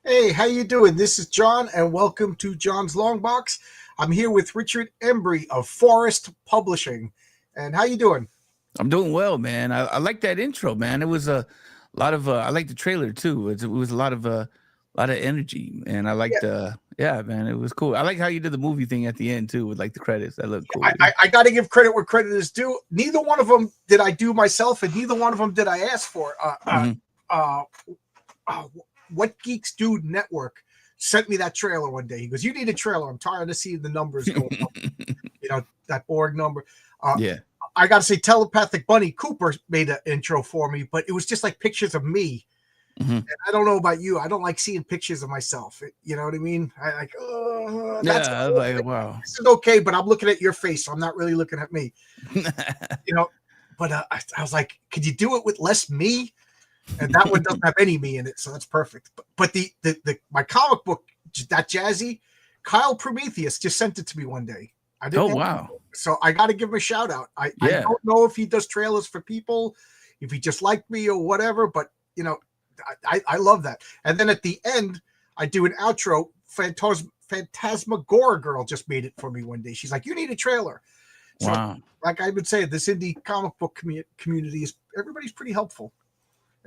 Hey, how you doing? This is John, and welcome to John's Long Box. I'm here with Richard Embree of Forest Publishing. And how you doing? I'm doing well, man. I like that intro, man. It was a lot of I like the trailer too. It was a lot of energy, and I Yeah, liked yeah, man. It was cool. I like how you did the movie thing at the end too, with like the credits. That looked I, cool. I, I got to give credit where credit is due. Neither one of them did I do myself, and neither one of them did I ask for. Hmm. Uh, uh, what Geeks Do Network sent me that trailer one day. He goes, "You need a trailer. I'm tired of seeing the numbers go up. That Borg number." Uh, Yeah. I got to say, Telepathic Bunny Cooper made an intro for me, but it was just like pictures of me. Hmm. And I don't know about you. I don't like seeing pictures of myself. You know what I mean? I like, that's Yeah. I was like, wow. this is okay, but I'm looking at your face, so I'm not really looking at me. You know, but I was like, could you do it with less me? And that one doesn't have any me in it, so that's perfect. But the my comic book, that jazzy, Kyle Prometheus just sent it to me one day. I Oh didn't, wow. so I got to give him a shout out. I Yeah. don't know if he does trailers for people, if he just liked me or whatever, but you know, I love that. And then at the end, I do an outro. Phantasmagora girl just made it for me one day. She's like, "You need a trailer." So, Wow. like I've been saying, this indie comic book community is everybody's pretty helpful.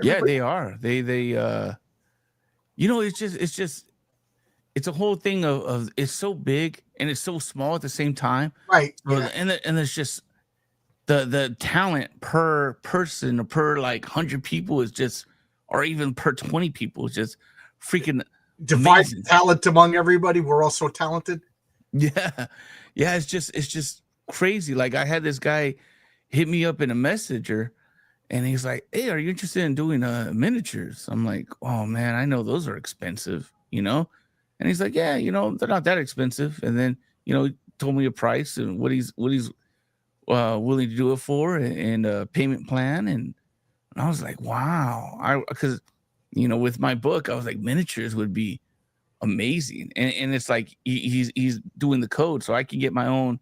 Yeah, Everybody, they are. It's just it's a whole thing of it's so big and it's so small at the same time. right? So, Yeah, and there's just the talent per person or per like 100 people is just, or even per 20 people is just freaking divide amazing. talent among everybody. We're all so talented. Yeah. Yeah, it's just crazy. Like I had this guy hit me up in a messenger and he's like, "Hey, are you interested in doing miniatures?" I'm like, "Oh man, I know those are expensive, you know?" And he's like, "Yeah, they're not that expensive." And then, he told me a price and what he's willing to do it for, and a payment plan. And I was like, wow. Because with my book, I was like, miniatures would be amazing. And it's like he's doing the code, so I can get my own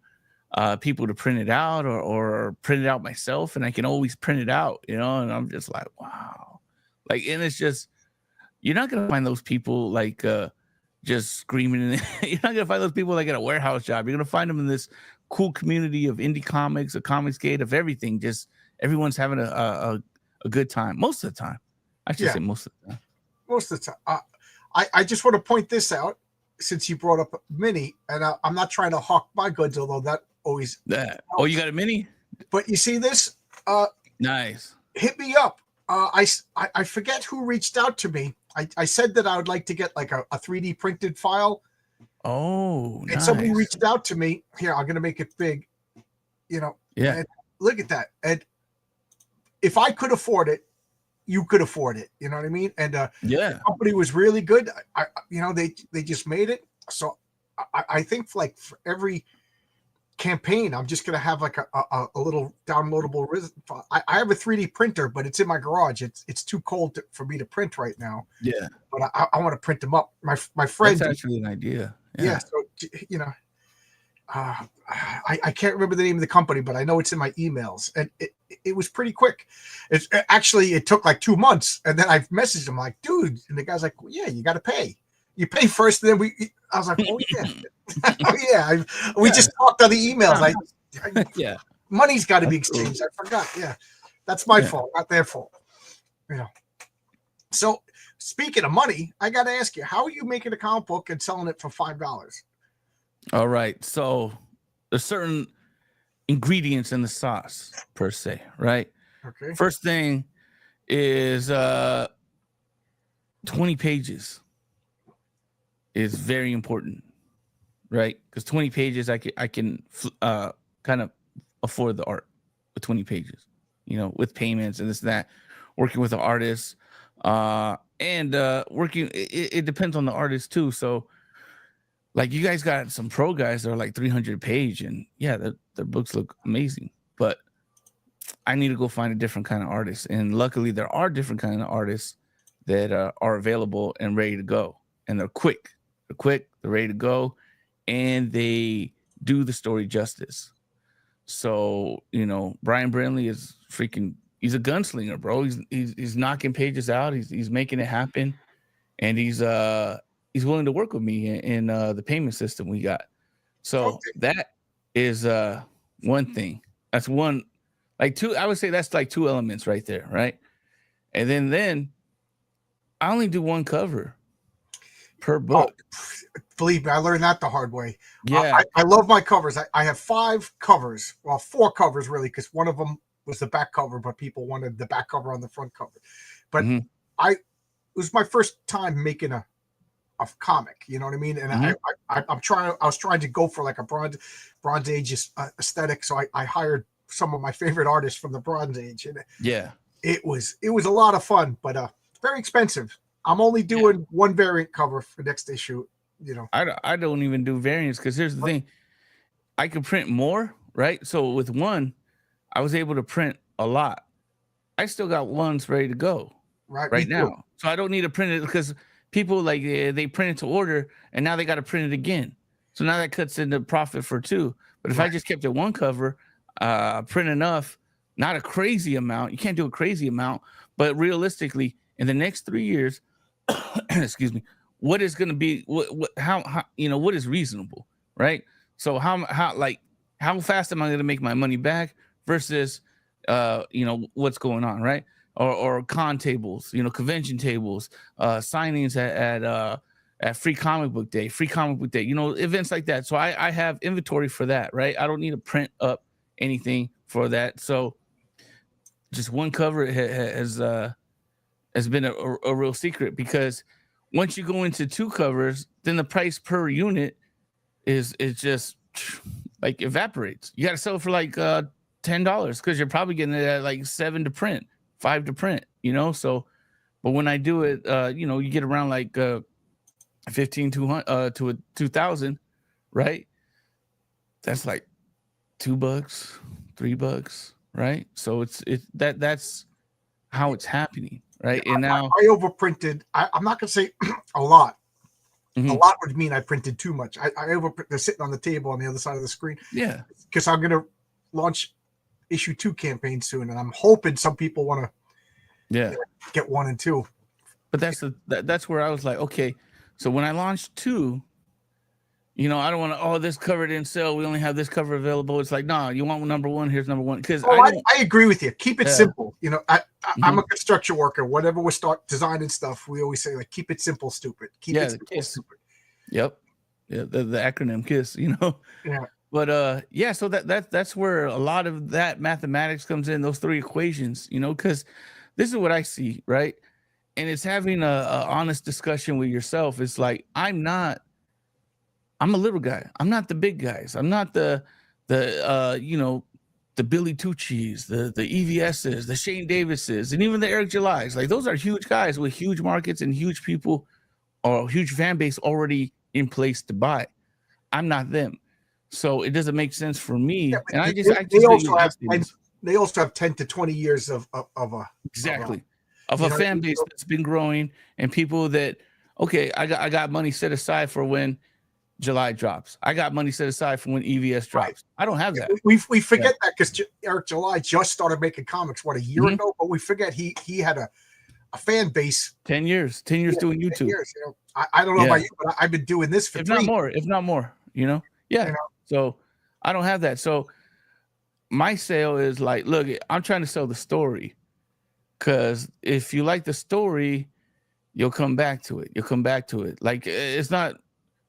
people to print it out, or print it out myself, and I can always print it out, and I'm just like, wow. Like, and it's just, you're not gonna find those people like just screaming. You're not gonna find those people like at a warehouse job. You're gonna find them in this cool community of indie comics, a comics gate, of everything. Just everyone's having a good time most of the time. I should Yeah, say most of the time. most of the time. I just want to point this out since you brought up Mini, and I'm not trying to hawk my goods, although that always Yeah. Oh, you helps. got a mini? But you see this? Uh, Nice. Hit me up. I forget who reached out to me. I said that I would like to get like a 3D printed file, Oh, and somebody nice. reached out to me. Here, I'm going to make it big, you know, Yeah. and look at that. And if I could afford it, you could afford it. You know what I mean? And the Yeah. company was really good. They just made it. So I think for every campaign, I'm just going to have like a little downloadable. I have a 3D printer, but it's in my garage. It's too cold for me to print right now. Yeah. But I want to print them up. My That's friend, actually an idea. yeah. Yeah. So I can't remember the name of the company, but I know it's in my emails, and it was pretty quick. It took like 2 months, and then I messaged him like, "Dude," and the guy's like, well, "Yeah, you got to pay. You pay first, and then we." I was like, "Oh yeah, oh yeah." We Yeah. just talked on the emails. Ah, I yeah. money's got to be That's cool. exchanged. I forgot. Yeah, that's my Yeah. fault, not their fault. You know. So speaking of money, I got to ask you, how are you making a comic book and selling it for $5? All right. So there's certain ingredients in the sauce per se, right? Okay. First thing is 20 pages is very important, right? Because 20 pages, I can kind of afford the art with 20 pages, with payments and this and that, working with the artist, and working. It depends on the artist too. So, like, you guys got some pro guys that are like 300 page, and yeah, their books look amazing, but I need to go find a different kind of artist. And luckily, there are different kind of artists that are available and ready to go, and they're quick. They're quick. They're ready to go, and they do the story justice. So, Brian Brindley is freaking. He's a gunslinger, bro. He's knocking pages out. He's making it happen, and he's willing to work with me in the payment system we got. So that is one thing. That's one, like two. I would say that's like two elements right there, right? And then I only do one cover per book. Believe me, I learned that the hard way. Yeah, I love my covers. I have 5 covers. Well, 4 covers really, because one of them was the back cover, but people wanted the back cover on the front cover. But it was my first time making a comic. You know what I mean? And I was trying to go for like a Bronze Age aesthetic. So I hired some of my favorite artists from the Bronze Age, and it was a lot of fun, but very expensive. I'm only doing one variant cover for next issue. You know, I don't even do variants, because here's the thing: I could print more, right? So with one, I was able to print a lot. I still got ones ready to go right now, so I don't need to print it, because people like they print it to order, and now they got to print it again. So now that cuts into profit for 2. But if I just kept it one cover, print enough, not a crazy amount. You can't do a crazy amount, but realistically, in the next 3 years, excuse me, what is going to be how what is reasonable, right? So how fast am I going to make my money back versus what's going on, right? Or con tables, convention tables, signings at Free Comic Book Day, events like that. So I have inventory for that, right? I don't need to print up anything for that. So just one cover has been a real secret, because once you go into 2 covers, then the price per unit is just like evaporates. You got to sell it for like $10, because you're probably getting it at like 7 to print, 5 to print, So, but when I do it, you get around like 1,500 to 2,000, right? That's like $2, $3, right? So that's how it's happening. Right. And now I overprinted. I'm not going to say a lot. A lot would mean I printed too much. I overprinted. They're sitting on the table on the other side of the screen. Yeah. Because I'm going to launch issue 2 campaign soon, and I'm hoping some people want to get 1 and 2. But that's where I was like, okay, so when I launched 2, I don't want to, this cover didn't sell, we only have this cover available. It's like, nah, you want number 1, here's number 1. Because I agree with you. Keep it simple. I'm a construction worker. Whenever we start designing stuff, we always say, like, keep it simple, stupid. Keep it simple, stupid. Yep. Yeah, the acronym KISS, Yeah. But so that's where a lot of that mathematics comes in, those 3 equations, because this is what I see, right? And it's having a honest discussion with yourself. It's like, I'm a little guy. I'm not the big guys. I'm not the Billy Tucci's, the EVS's, the Shane Davises, and even the Eric Julys. Like, those are huge guys with huge markets and huge people, or huge fan base already in place to buy. I'm not them. So it doesn't make sense for me. Yeah, and they also have 10 to 20 years of a fan base that's been growing, and people that, okay, I got money set aside for when July drops. I got money set aside for when EVS drops. Right. I don't have that. We forget that, because Eric July just started making comics a year ago, but we forget he had a fan base 10 years doing YouTube. 10 years, I don't know about you, but I've been doing this for if not more. So I don't have that. So my sale is like, look, I'm trying to sell the story, because if you like the story, you'll come back to it. Like, it's not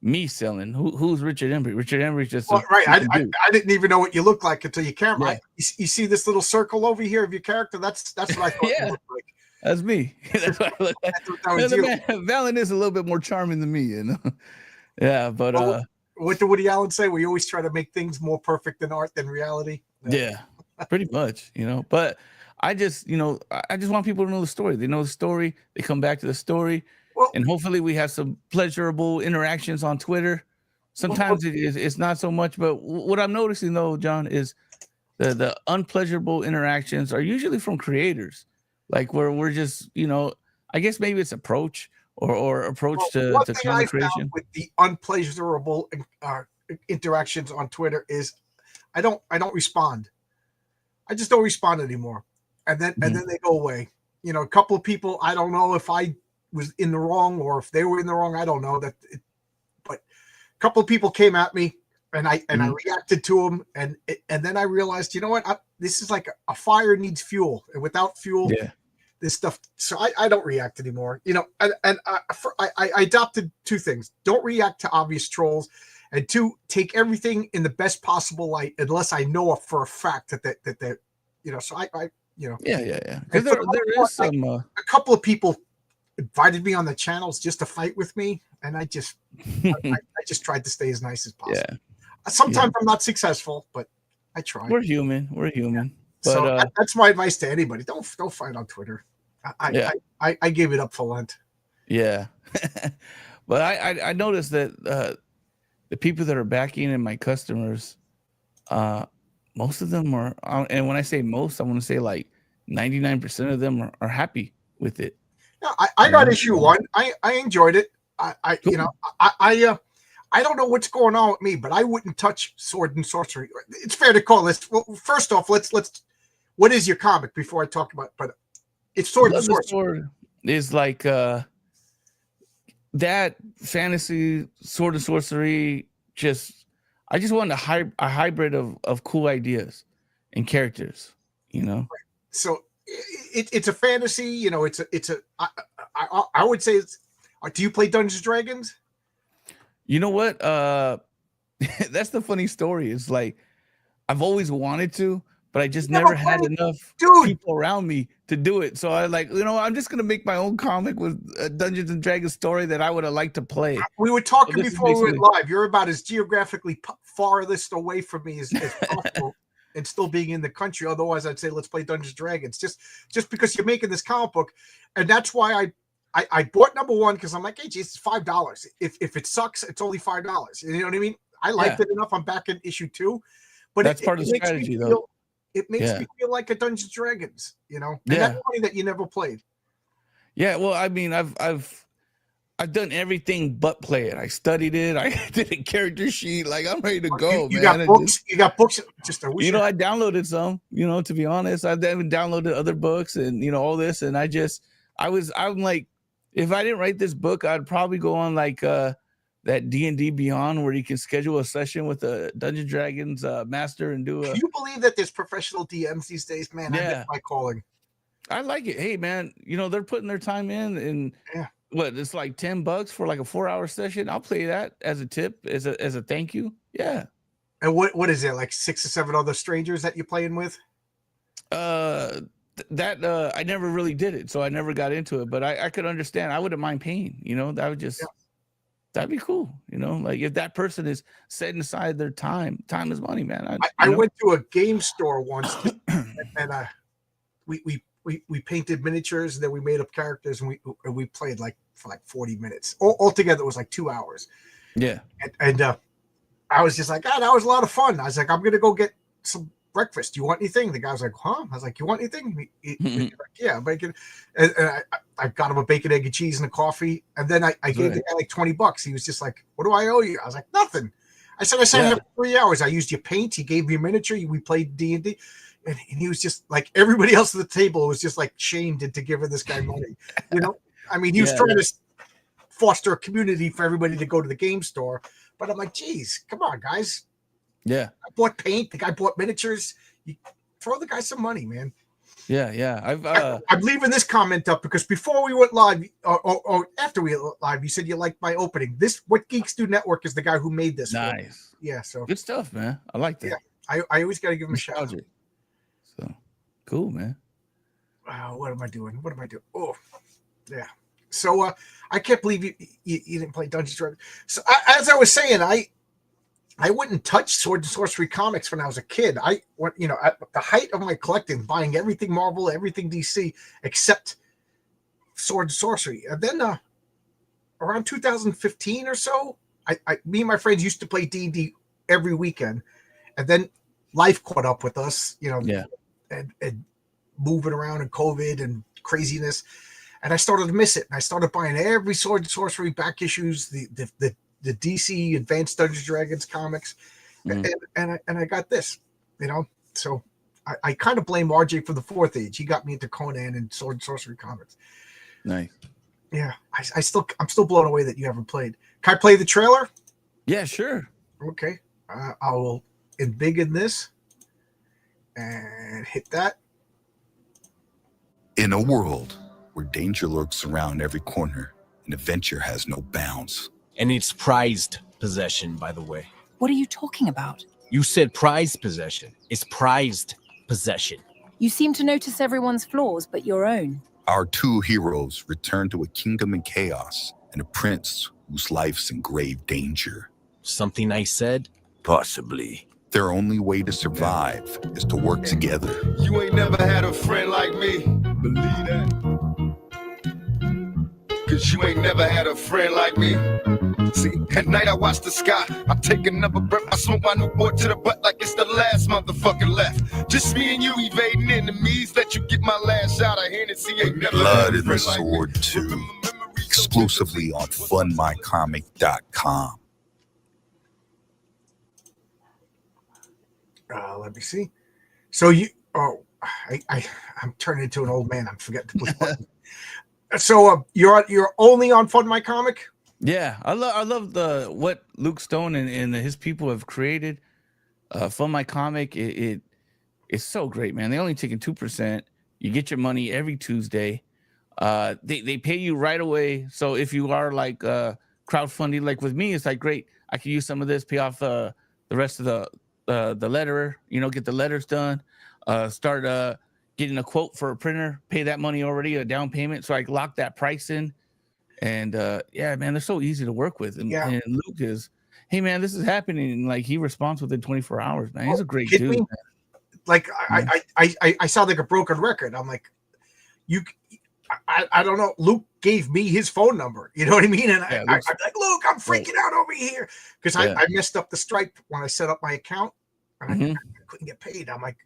me selling. Who's Richard Embree? Richard Embree just right. I didn't even know what you look like until you came. Right. You see this little circle over here of your character? That's what I thought you looked like. That's me. That's what I look like. Valen is a little bit more charming than me, Yeah, but what did Woody Allen say? We always try to make things more perfect in art than reality. Yeah, pretty much. But I just want people to know the story. They know the story. They come back to the story. Well, and hopefully we have some pleasurable interactions on Twitter. Sometimes it's not so much, but what I'm noticing, though, John, is the unpleasurable interactions are usually from creators, like where we're just, I guess maybe it's approach or approach to content creation. With the unpleasurable interactions on Twitter is I don't respond. I just don't respond anymore, and then they go away. A couple of people, I don't know if I was in the wrong or if they were in the wrong. I don't know but a couple of people came at me and I reacted to them. And then I realized, you know what? This is like a fire needs fuel, and without fuel, this stuff. So I don't react anymore, you know, and I adopted two things. Don't react to obvious trolls. And two, take everything in the best possible light, unless I know for a fact that you know. So I you know. Yeah. Because there is some. A couple of people invited me on the channels just to fight with me, and I just I just tried to stay as nice as possible. Yeah. Sometimes I'm not successful, but I try. We're human. Yeah. But, so that's my advice to anybody. Don't fight on Twitter. I gave it up for Lent. Yeah. But I noticed that the people that are backing and my customers, most of them are, and when I say most, I want to say like 99% of them are happy with it. Yeah, I got issue 1. I enjoyed it. I cool. You know, I don't know what's going on with me, but I wouldn't touch sword and sorcery. It's fair to call this. Well, first off, let's. What is your comic before I talk about it? But it's sword and sorcery. Sword is like that fantasy sword and sorcery. I just wanted a hybrid of cool ideas and characters, you know. So it's a fantasy, you know. I would say it's. Do you play Dungeons and Dragons? You know what? That's the funny story. It's like I've always wanted to, but I just never had enough people around me to do it. So I like, you know, I'm just gonna make my own comic with a Dungeons and Dragons story that I would have liked to play. We were talking before we went live. You're about as geographically farthest away from me as possible, and still being in the country. Otherwise, I'd say let's play Dungeons and Dragons. Just because you're making this comic book, and that's why I bought number 1 because I'm like, hey, geez, it's $5. If it sucks, it's only $5. You know what I mean? I liked it enough. I'm back in issue 2, but that's part of the strategy, though. It makes me feel like a Dungeons and Dragons, you know. And that's funny that you never played. Yeah, well, I mean, I've done everything but play it. I studied it. I did a character sheet. Like I'm ready to go. You got books. You got books. Just you know, I downloaded some. You know, to be honest, I've even downloaded other books and you know all this. And I'm like, if I didn't write this book, I'd probably go on like that D&D Beyond where you can schedule a session with a Dungeons Dragons master and do a. Can you believe that there's professional DMs these days, man? Yeah. I get my calling. I like it. Hey, man, you know, they're putting their time in and what, it's like $10 for like a 4-hour session. I'll play that as a tip, as a thank you. Yeah. And what is it, like 6 or 7 other strangers that you're playing with? That I never really did it, so I never got into it, but I could understand. I wouldn't mind paying, you know, that would just that'd be cool, you know, like if that person is setting aside their time is money, man. I went to a game store once and we painted miniatures and then we made up characters and we played like for like 40 minutes. Altogether it was like 2 hours. Yeah. And I was just like, that was a lot of fun. I was like, I'm gonna go get some breakfast. Do you want anything? The guy was like, huh? I was like, you want anything? He's like, yeah, bacon. And I got him a bacon, egg, and cheese and a coffee. And then I gave the guy like $20. He was just like, what do I owe you? I was like, nothing. I said, I sat here for 3 hours. I used your paint. He gave me a miniature. We played D&D. And he was just like, everybody else at the table was just like shamed into giving this guy money. You know, I mean, he was trying to foster a community for everybody to go to the game store. But I'm like, geez, come on, guys. Yeah, I bought paint. The guy bought miniatures. You throw the guy some money, man. Yeah. I'm leaving this comment up because before we went live, or after we went live, you said you liked my opening. What Geeks Do Network is the guy who made this. Nice. Yeah. So good stuff, man. I like that. Yeah, I always got to give him a shout out. So cool, man. What am I doing? Oh, yeah. So I can't believe you didn't play Dungeons & Dragons. So as I was saying, I wouldn't touch Sword and Sorcery comics when I was a kid. I went, you know, at the height of my collecting, buying everything Marvel, everything DC, except Sword and Sorcery. And then around 2015 or so, me and my friends used to play D&D every weekend. And then life caught up with us, you know, and moving around and COVID and craziness. And I started to miss it. And I started buying every Sword and Sorcery back issues, the DC Advanced Dungeons & Dragons comics, and I got this, you know. So I kind of blame RJ for the Fourth Age. He got me into Conan and Sword and Sorcery comics. Nice. Yeah, I'm still blown away that you haven't played. Can I play the trailer? Yeah, sure. Okay. I will embiggen this and hit that. In a world where danger lurks around every corner and adventure has no bounds. And it's prized possession, by the way. What are you talking about? You said prized possession. It's prized possession. You seem to notice everyone's flaws but your own. Our two heroes return to a kingdom in chaos and a prince whose life's in grave danger. Something I said? Possibly. Their only way to survive is to work together. You ain't never had a friend like me. Believe that. Cause you ain't never had a friend like me. See, at night I watch the sky. I take another breath. I smoke my new boy to the butt like it's the last motherfucker left. Just me and you evading enemies. Let you get my last shot of Hennessy. Ain't never Blood had a in the friend like Sword me. 2. Remember memories so Exclusively on funmycomic.com. Let me see. So I'm turning into an old man. I'm forgetting to push buttons. So you're only on Fund My Comic? Yeah, I love what Luke Stone and his people have created. Fund My Comic, it's so great, man. They only taking 2%. You get your money every Tuesday. They pay you right away. So if you are like crowdfunding, like with me, it's like great. I can use some of this, pay off the rest of the letterer. Get the letters done. Start getting a quote for a printer. Pay that money already, a down payment. So I lock that price in. And yeah, man, they're so easy to work with. And Luke is, hey man, this is happening. And like he responds within 24 hours, man. He's a great dude. Man. Like I sound like a broken record. I'm like, I don't know. Luke gave me his phone number. You know what I mean? And I'm like, Luke, I'm freaking out over here because I messed up the Stripe when I set up my account and I couldn't get paid. I'm like,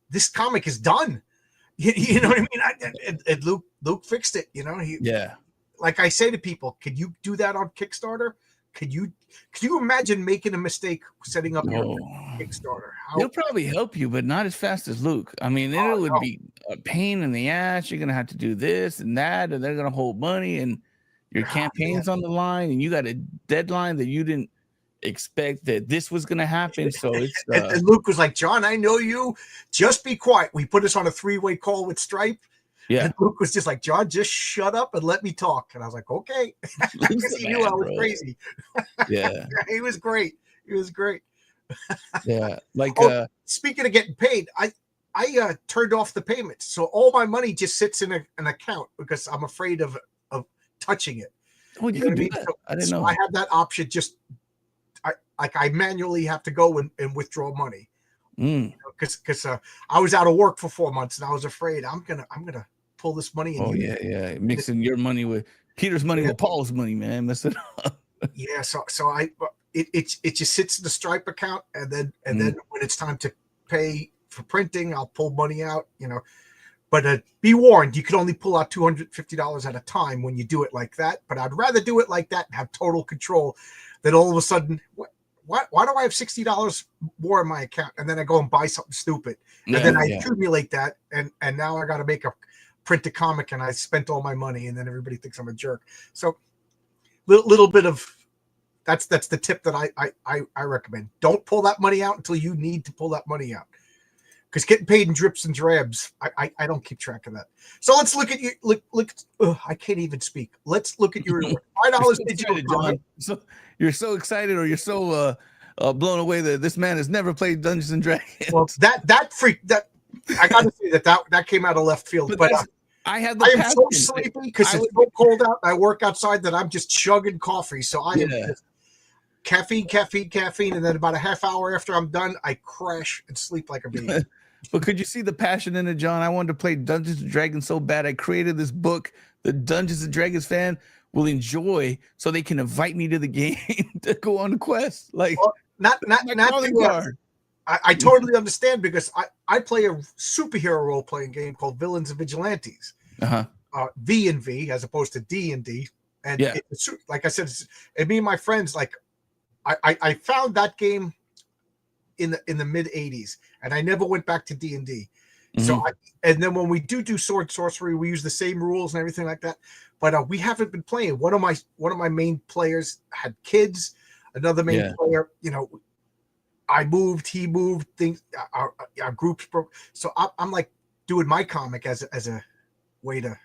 this comic is done. You know what I mean? And Luke fixed it. Like I say to people, could you do that on Kickstarter? Could you imagine making a mistake setting up your Kickstarter? He'll probably help you, but not as fast as Luke. I mean, it would be a pain in the ass. You're gonna have to do this and that, and they're gonna hold money, and your campaign's on the line, and you got a deadline that you didn't expect that this was gonna happen. So it's and Luke was like, John, I know you. Just be quiet. We put us on a 3-way call with Stripe. Yeah. And Luke was just like, John, just shut up and let me talk. And I was like, okay. Because he knew I was crazy. Yeah. He was great. He was great. Yeah. Like speaking of getting paid, I turned off the payments. So all my money just sits in an account because I'm afraid of touching it. Oh, you can do that. I didn't know. I have that option. Just I manually have to go and withdraw money. Because I was out of work for 4 months and I was afraid I'm gonna pull this money in. Oh yeah, mixing your money with Peter's money with Paul's money, man. Mess it up. Yeah, so it just sits in the Stripe account, and then when it's time to pay for printing, I'll pull money out. But be warned, you can only pull out $250 at a time when you do it like that. But I'd rather do it like that and have total control than all of a sudden. Why do I have $60 more in my account? And then I go and buy something stupid. And then I accumulate that. And now I got to print a comic and I spent all my money. And then everybody thinks I'm a jerk. So little bit of that's the tip that I recommend. Don't pull that money out until you need to pull that money out. Because getting paid in drips and drabs, I don't keep track of that. So let's look at you. Look. I can't even speak. Let's look at your $5 digital comic. So you're so excited, or you're so blown away that this man has never played Dungeons and Dragons. Well, that I got to say that came out of left field. But I am so sleepy because it's so cold out. And I work outside that I'm just chugging coffee. So I am just caffeine, and then about a half hour after I'm done, I crash and sleep like a baby. But could you see the passion in it, John? I wanted to play Dungeons and Dragons so bad. I created this book the Dungeons and Dragons fan will enjoy, so they can invite me to the game to go on the quest. Like, well, not I totally understand, because I play a superhero role playing game called Villains and Vigilantes. V&V as opposed to D&D. And it's, like I said, and me and my friends, like I found that game in the mid 80s, and I never went back to D&D. So, and then when we do sword sorcery, we use the same rules and everything like that. But we haven't been playing. One of my main players had kids. Another main player, I moved, he moved. Things our groups broke. So I'm like doing my comic as a way to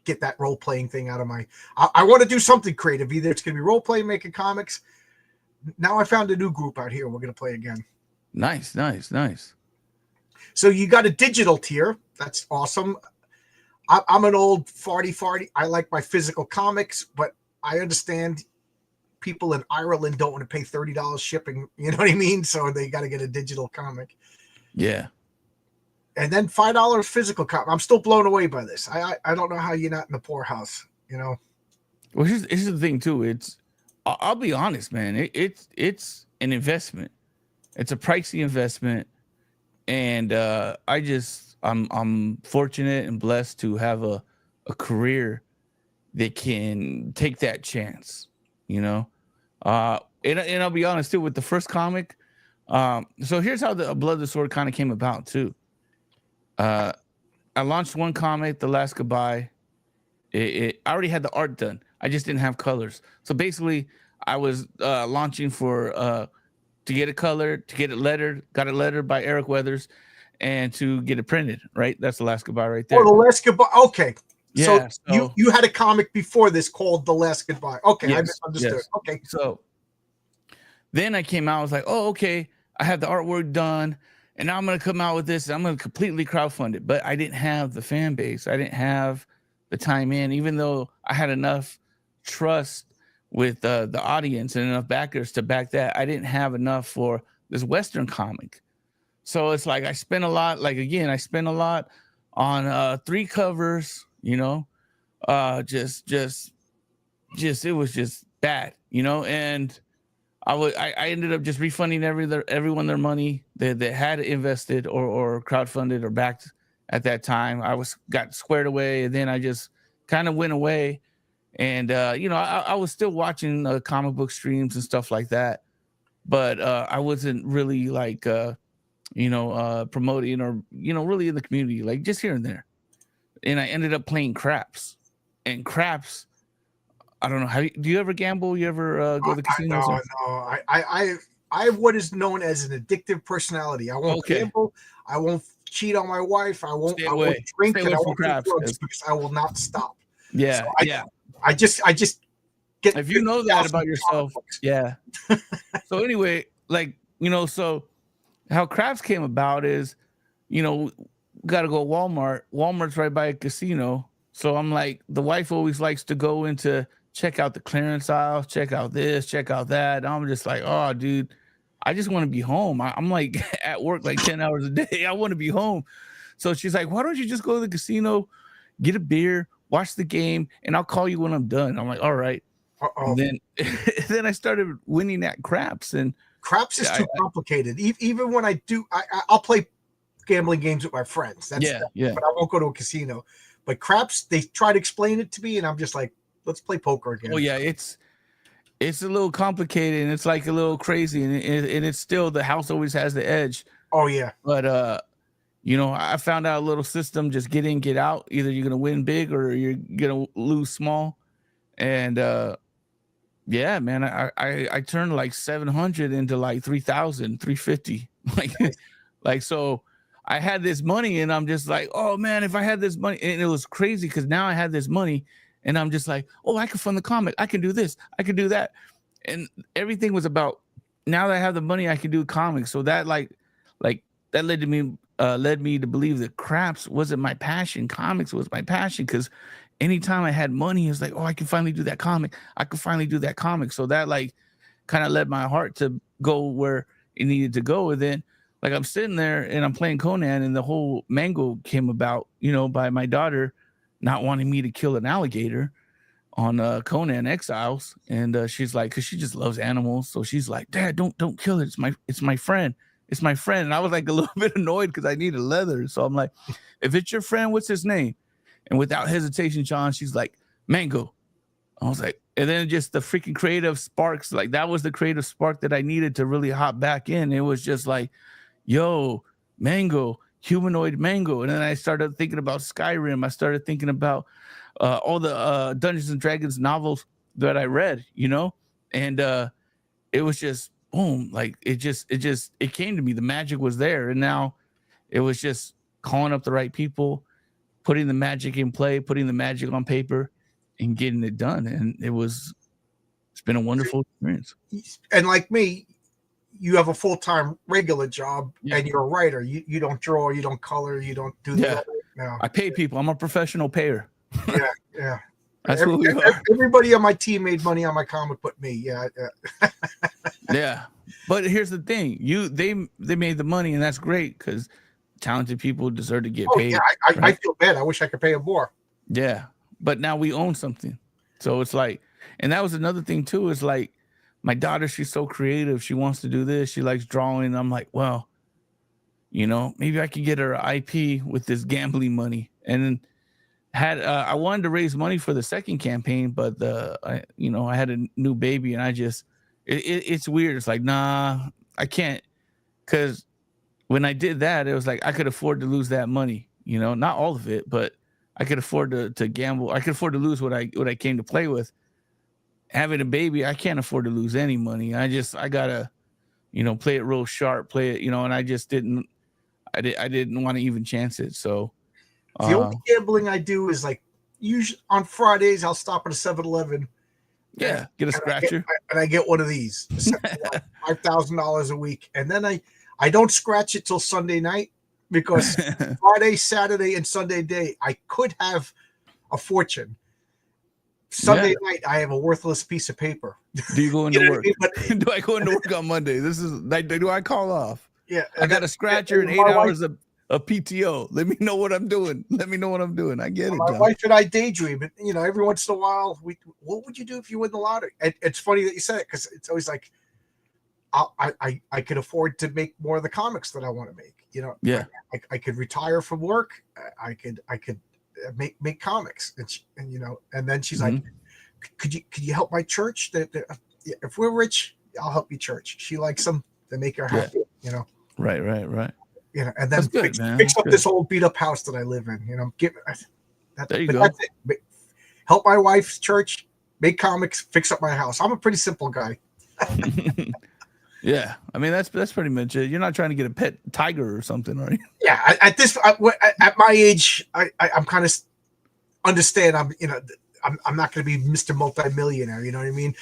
get that role playing thing out of my. I want to do something creative. Either it's going to be role playing, making comics. Now I found a new group out here. We're going to play again. Nice. So you got a digital tier. That's awesome. I'm an old farty. I like my physical comics, but I understand people in Ireland don't want to pay $30 shipping. You know what I mean? So they got to get a digital comic. Yeah. And then $5 physical comic. I'm still blown away by this. I don't know how you're not in the poorhouse. Well, here's the thing too. I'll be honest, man. It's an investment. It's a pricey investment, and I'm fortunate and blessed to have a career that can take that chance. And I'll be honest too with the first comic. So here's how the Blood of the Sword kind of came about too. I launched one comic, The Last Goodbye. I already had the art done. I just didn't have colors. So basically, I was launching for to get it colored, to get it lettered, got it lettered by Eric Weathers, and to get it printed. Right, that's The Last Goodbye right there. Oh, The Last Goodbye. Okay. Yeah, so you had a comic before this called The Last Goodbye. Okay, yes, I misunderstood. Yes. Okay. So then I came out. I was like, oh, okay. I have the artwork done, and now I'm going to come out with this. I'm going to completely crowdfund it. But I didn't have the fan base. I didn't have the time in, even though I had enough trust with the audience and enough backers to back that. I didn't have enough for this Western comic. So it's like I spent a lot. Like, again, I spent a lot on 3 covers. Just it was just bad. And I ended up just refunding everyone their money that had invested or crowdfunded or backed at that time. I got squared away, and then I just kind of went away. And I was still watching comic book streams and stuff like that, but I wasn't really like promoting or really in the community, like just here and there. And I ended up playing craps. And craps, I don't know, do you ever gamble? You ever go to the casinos? No. I have what is known as an addictive personality. I won't gamble. I won't cheat on my wife. I won't drink, and I won't do drugs because I will not stop. Yeah, so I just get. If you know that about yourself, yeah. So anyway, so how craps came about is, got to go Walmart. Walmart's right by a casino. So I'm like, the wife always likes to go into check out the clearance aisle, check out this, check out that. And I'm just like, oh, dude, I just want to be home. I'm like at work like 10 hours a day. I want to be home. So she's like, why don't you just go to the casino, get a beer, watch the game, and I'll call you when I'm done. I'm like, all right. And then I started winning at craps. And craps is too complicated. Even when I do, I'll play gambling games with my friends. But I won't go to a casino. But craps, they try to explain it to me, and I'm just like, let's play poker again. Oh yeah, it's a little complicated, and it's like a little crazy, and it's still, the house always has the edge. Oh yeah. But I found out a little system: just get in, get out. Either you're gonna win big or you're gonna lose small. And yeah, man, I turned like 700 into like 3,000, 350. Like so. I had this money, and I'm just like, oh man, if I had this money. And it was crazy because now I had this money, and I'm just like, oh, I can fund the comic, I can do this, I can do that. And everything was about, now that I have the money, I can do comics. So that like that led me to believe that craps wasn't my passion. Comics was my passion, because anytime I had money, it's like, oh, I can finally do that comic, I can finally do that comic. So that like kind of led my heart to go where it needed to go. And then like I'm sitting there and I'm playing Conan, and the whole mango came about, by my daughter not wanting me to kill an alligator on Conan Exiles. And she's like, because she just loves animals. So she's like, Dad, don't kill it. It's my friend. It's my friend. And I was like a little bit annoyed because I needed leather. So I'm like, if it's your friend, what's his name? And without hesitation, John, she's like, Mango. I was like, and then just the freaking creative sparks, like that was the creative spark that I needed to really hop back in. It was just like, yo, Mango, humanoid mango, and then I started thinking about Skyrim. I started thinking about all the Dungeons and Dragons novels that I read, and it was just boom, like it came to me. The magic was there, and now it was just calling up the right people, putting the magic in play, putting the magic on paper, and getting it done. And it's been a wonderful experience. And like me, you have a full-time regular job, and you're a writer. You don't draw, you don't color, you don't do that. No. I pay people. I'm a professional payer. Yeah. That's what we are. Everybody on my team made money on my comic but me. Yeah. Yeah. But here's the thing. They made the money, and that's great because talented people deserve to get paid. Yeah, I feel bad. I wish I could pay them more. Yeah. But now we own something. So it's like, and that was another thing too, is like my daughter, she's so creative. She wants to do this. She likes drawing. I'm like, well, maybe I could get her IP with this gambling money. And then I wanted to raise money for the second campaign, but I had a new baby, and I just it's weird. It's like, nah, I can't, because when I did that, it was like I could afford to lose that money, not all of it, but I could afford to gamble. I could afford to lose what I came to play with. Having a baby, I can't afford to lose any money. I gotta, play it real sharp, play it, and I just didn't want to even chance it. So the only gambling I do is like usually on Fridays, I'll stop at a 7-Eleven. Yeah, get a scratcher. I get one of these, $5,000 a week. And then I don't scratch it till Sunday night, because Friday, Saturday, and Sunday day, I could have a fortune. Sunday night, I have a worthless piece of paper. Do you go into work? Do I go into work on Monday? Do I call off? Yeah. I got a scratcher and 8 hours of PTO. Let me know what I'm doing. I get it. My wife and I daydream, but every once in a while, what would you do if you win the lottery? And it's funny that you said it, because it's always like, I could afford to make more of the comics that I want to make. Yeah. I could retire from work. I could make comics, and then she's like, could you help my church? If we're rich, I'll help you church. She likes them. They make her happy. Right. And then fix up this old beat up house that I live in. There you go. That's it. Help my wife's church, make comics, fix up my house. I'm a pretty simple guy. Yeah, I mean that's pretty much it. You're not trying to get a pet tiger or something, are you? Yeah, at my age, I'm kind of understand. I'm not going to be Mr. Multi-millionaire. You know what I mean?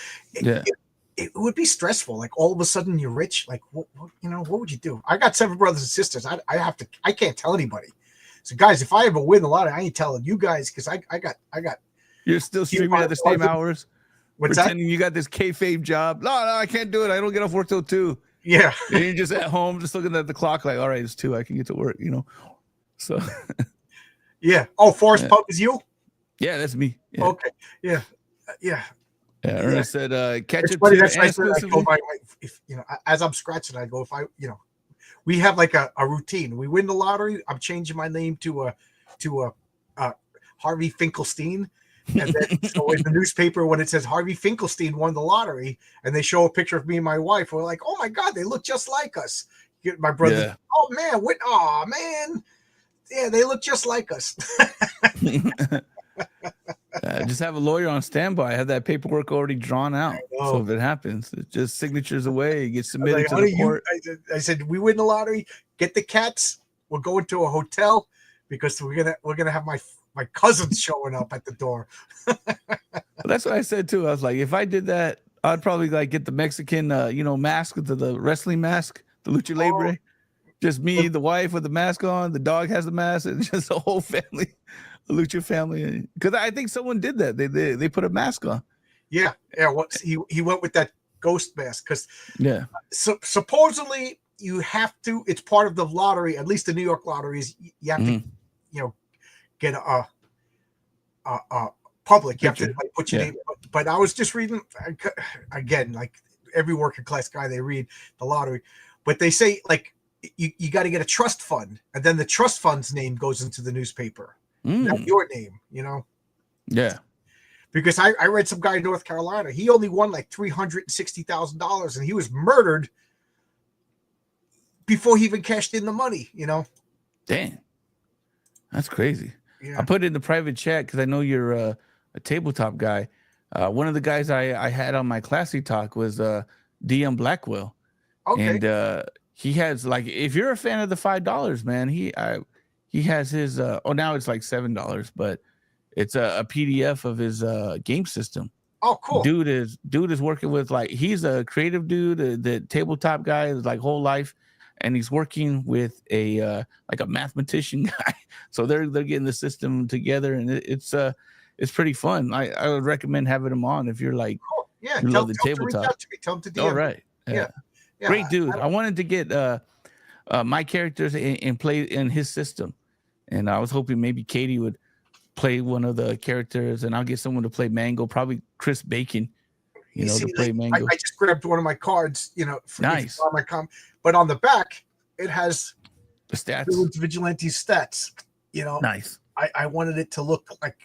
It would be stressful. Like all of a sudden you're rich. Like what would you do? I got 7 brothers and sisters. I can't tell anybody. So guys, if I ever win a lot, I ain't telling you guys, because I got. You're still streaming at the same hours. What's pretending that? You got this kayfabe job. No, I can't do it. I don't get off work till 2. Yeah. And you're just at home, just looking at the clock, like, all right, it's 2. I can get to work. So. Yeah. Oh, Forrest Pump is you? Yeah, that's me. Yeah. Okay. Yeah. Yeah. Ernest said, catch it's it funny, to that's exclusively. if as I'm scratching, I go, if we have like a routine. We win the lottery, I'm changing my name to Harvey Finkelstein. And then so in the newspaper, when it says Harvey Finkelstein won the lottery, and they show a picture of me and my wife, we're like, oh my God, they look just like us. My brother, oh man, yeah, they look just like us. Just have a lawyer on standby. Have that paperwork already drawn out. So if it happens, it's just signatures away. It gets submitted to the court. I said, we win the lottery, get the cats. We're going to a hotel, because we're gonna have my cousins showing up at the door. That's what I said too. I was like, if I did that, I'd probably like get the Mexican, mask, the wrestling mask, the lucha libre. Just me, the wife with the mask on, the dog has the mask, and just the whole family, the lucha family. Because I think someone did that. They put a mask on. Yeah. What he went with that ghost mask, because supposedly you have to. It's part of the lottery. At least the New York lotteries, you have to, get a public. You have to put your name. But I was just reading again, like every working class guy, they read the lottery, but they say like you got to get a trust fund, and then the trust fund's name goes into the newspaper, not your name. Yeah. Because I read some guy in North Carolina, he only won like $360,000, and he was murdered before he even cashed in the money. Dang, that's crazy. Yeah. I put it in the private chat because I know you're a tabletop guy. One of the guys I had on my classy talk was DM Blackwell, Okay. and he has like, if you're a fan of the $5, man, he has his now it's like $7, but it's a PDF of his game system. Oh, cool. Dude is working with, like, he's a creative dude, the tabletop guy is like whole life, and he's working with a like a mathematician guy. So they're getting the system together, and it's pretty fun. I would recommend having him on if you're like, Cool. Yeah. you love the tell him to reach tabletop. out to me. Tell him to DM. All right. Yeah. Yeah. Great dude. I wanted to get my characters and play in his system, and I was hoping maybe Katie would play one of the characters, and I'll get someone to play Mango, probably Chris Bacon, you know, see, to play Mango. I just grabbed one of my cards, you know, Nice. on my but on the back it has The stats. Village Vigilantes stats. You know, Nice. I wanted it to look like,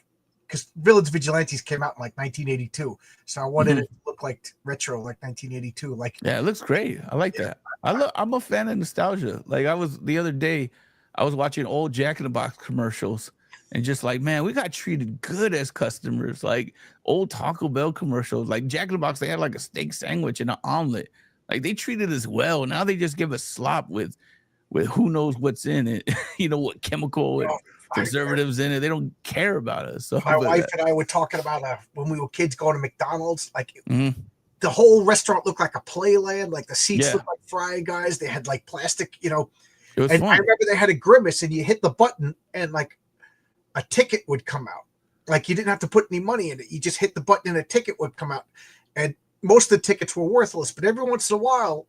because Village Vigilantes came out in like 1982, so I wanted it to look like retro, like 1982. Like, Yeah, it looks great. I like that. I'm a fan of nostalgia. Like, the other day, I was watching old Jack in the Box commercials, and just like, man, we got treated good as customers. Like old Taco Bell commercials, like Jack in the Box, they had like a steak sandwich and an omelet. Like, they treated us well. Now they just give us slop with who knows what's in it. You know, what chemical and preservatives in it. They don't care about us. So my wife and I were talking about when we were kids going to McDonald's, like the whole restaurant looked like a playland. Like the seats Yeah. looked like Fry Guys. They had like plastic, you know. it was And fun. I remember they had a grimace, and you hit the button, and like a ticket would come out. Like, you didn't have to put any money in it. You just hit the button, and a ticket would come out. And most of the tickets were worthless, but every once in a while,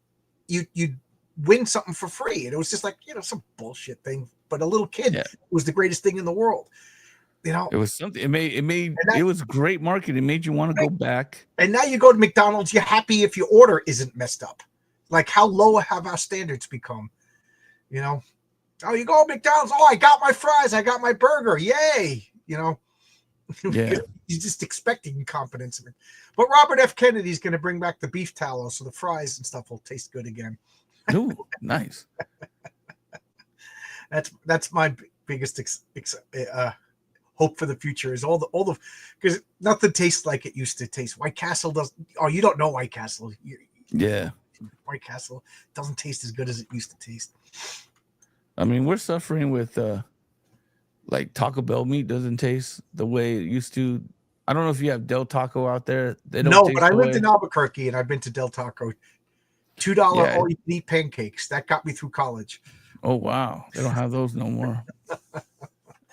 you'd win something for free, and it was just like, you know, some bullshit thing. But a little kid, Yeah. it was the greatest thing in the world. You know, It was something. It was great marketing. It made you want to go back. and now you go to McDonald's, you're happy if your order isn't messed up. Like, how low have our standards become? You know, oh, you go to McDonald's, oh, I got my fries, I got my burger, yay! You know, Yeah. you're just expecting incompetence. But Robert F. Kennedy's going to bring back the beef tallow, so the fries and stuff will taste good again. Ooh, nice. That's my biggest hope for the future, is all the because nothing tastes like it used to taste. White Castle doesn't. Oh, you don't know White Castle. Yeah. White Castle doesn't taste as good as it used to taste. I mean, we're suffering with like Taco Bell meat doesn't taste the way it used to. I don't know if you have Del Taco out there. They don't. No, taste but I the lived way. in Albuquerque, and I've been to Del Taco. $2 Yeah. all you can eat pancakes. That got me through college. Oh wow, they don't have those no more.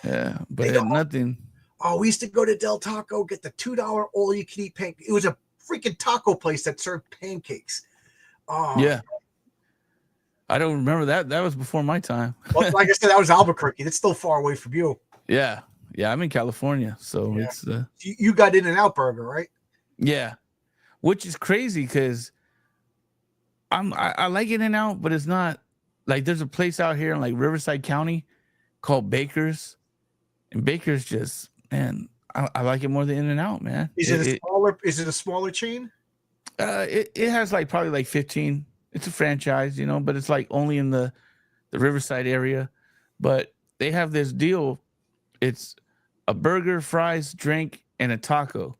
Yeah, but They it had don't. nothing. Oh, we used to go to Del Taco, get the $2 all you can eat pancake. It was a freaking taco place that served pancakes. Oh, Yeah, I don't remember that. That was before my time. Well, like I said, that was Albuquerque. That's still far away from you. Yeah, I'm in California, so Yeah. it's You got In-N-Out Burger, right? yeah, which is crazy because I like In-N-Out, but it's not like, there's a place out here in like Riverside County called Baker's, and Baker's just, man, I like it more than In-N-Out, man. Is it a smaller chain? It has like probably like 15. It's a franchise, you know, but it's like only in the Riverside area. But they have this deal. It's a burger, fries, drink, and a taco.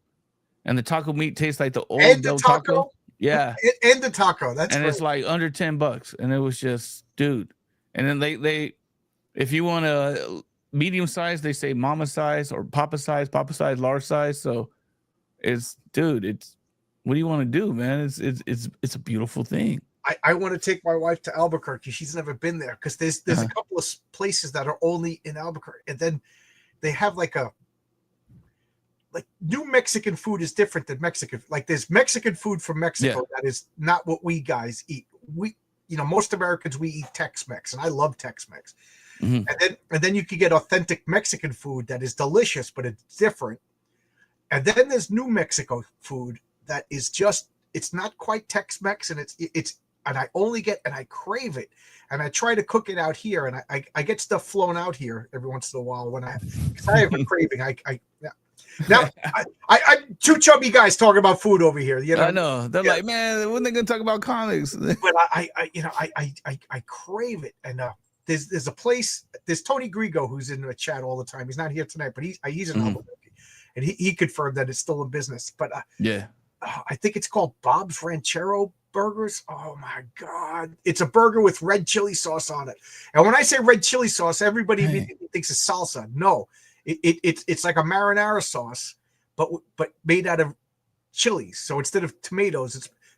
And the taco meat tastes like the old And the Del taco? Taco. Yeah. And the taco. That's And right. it's like under $10. And it was just, dude. And then they if you want a medium size, they say mama size or papa size, large size. So it's, dude, it's, what do you want to do, man? It's a beautiful thing. I want to take my wife to Albuquerque. She's never been there because there's a couple of places that are only in Albuquerque, and then they have like New Mexican food is different than Mexican. Like, there's Mexican food from Mexico that is not what we guys eat. Most Americans, we eat Tex-Mex, and I love Tex-Mex. Mhm. And then you can get authentic Mexican food that is delicious, but it's different. And then there's New Mexico food that is just, it's not quite Tex-Mex, and and I only get, and I crave it, and I try to cook it out here, and I get stuff flown out here every once in a while because I have a craving. Now I'm two chubby guys talking about food over here. You know, I know. They're like, man, when they gonna talk about comics? but I crave it, and there's a place. There's Tony Grigo who's in the chat all the time. He's not here tonight, but he's in Albuquerque, and he confirmed that it's still in business. But yeah, I think it's called Bob's Ranchero Burgers. Oh my God, it's a burger with red chili sauce on it. And when I say red chili sauce, everybody immediately thinks it's salsa. No, it's like a marinara sauce, but made out of chilies. So instead of tomatoes,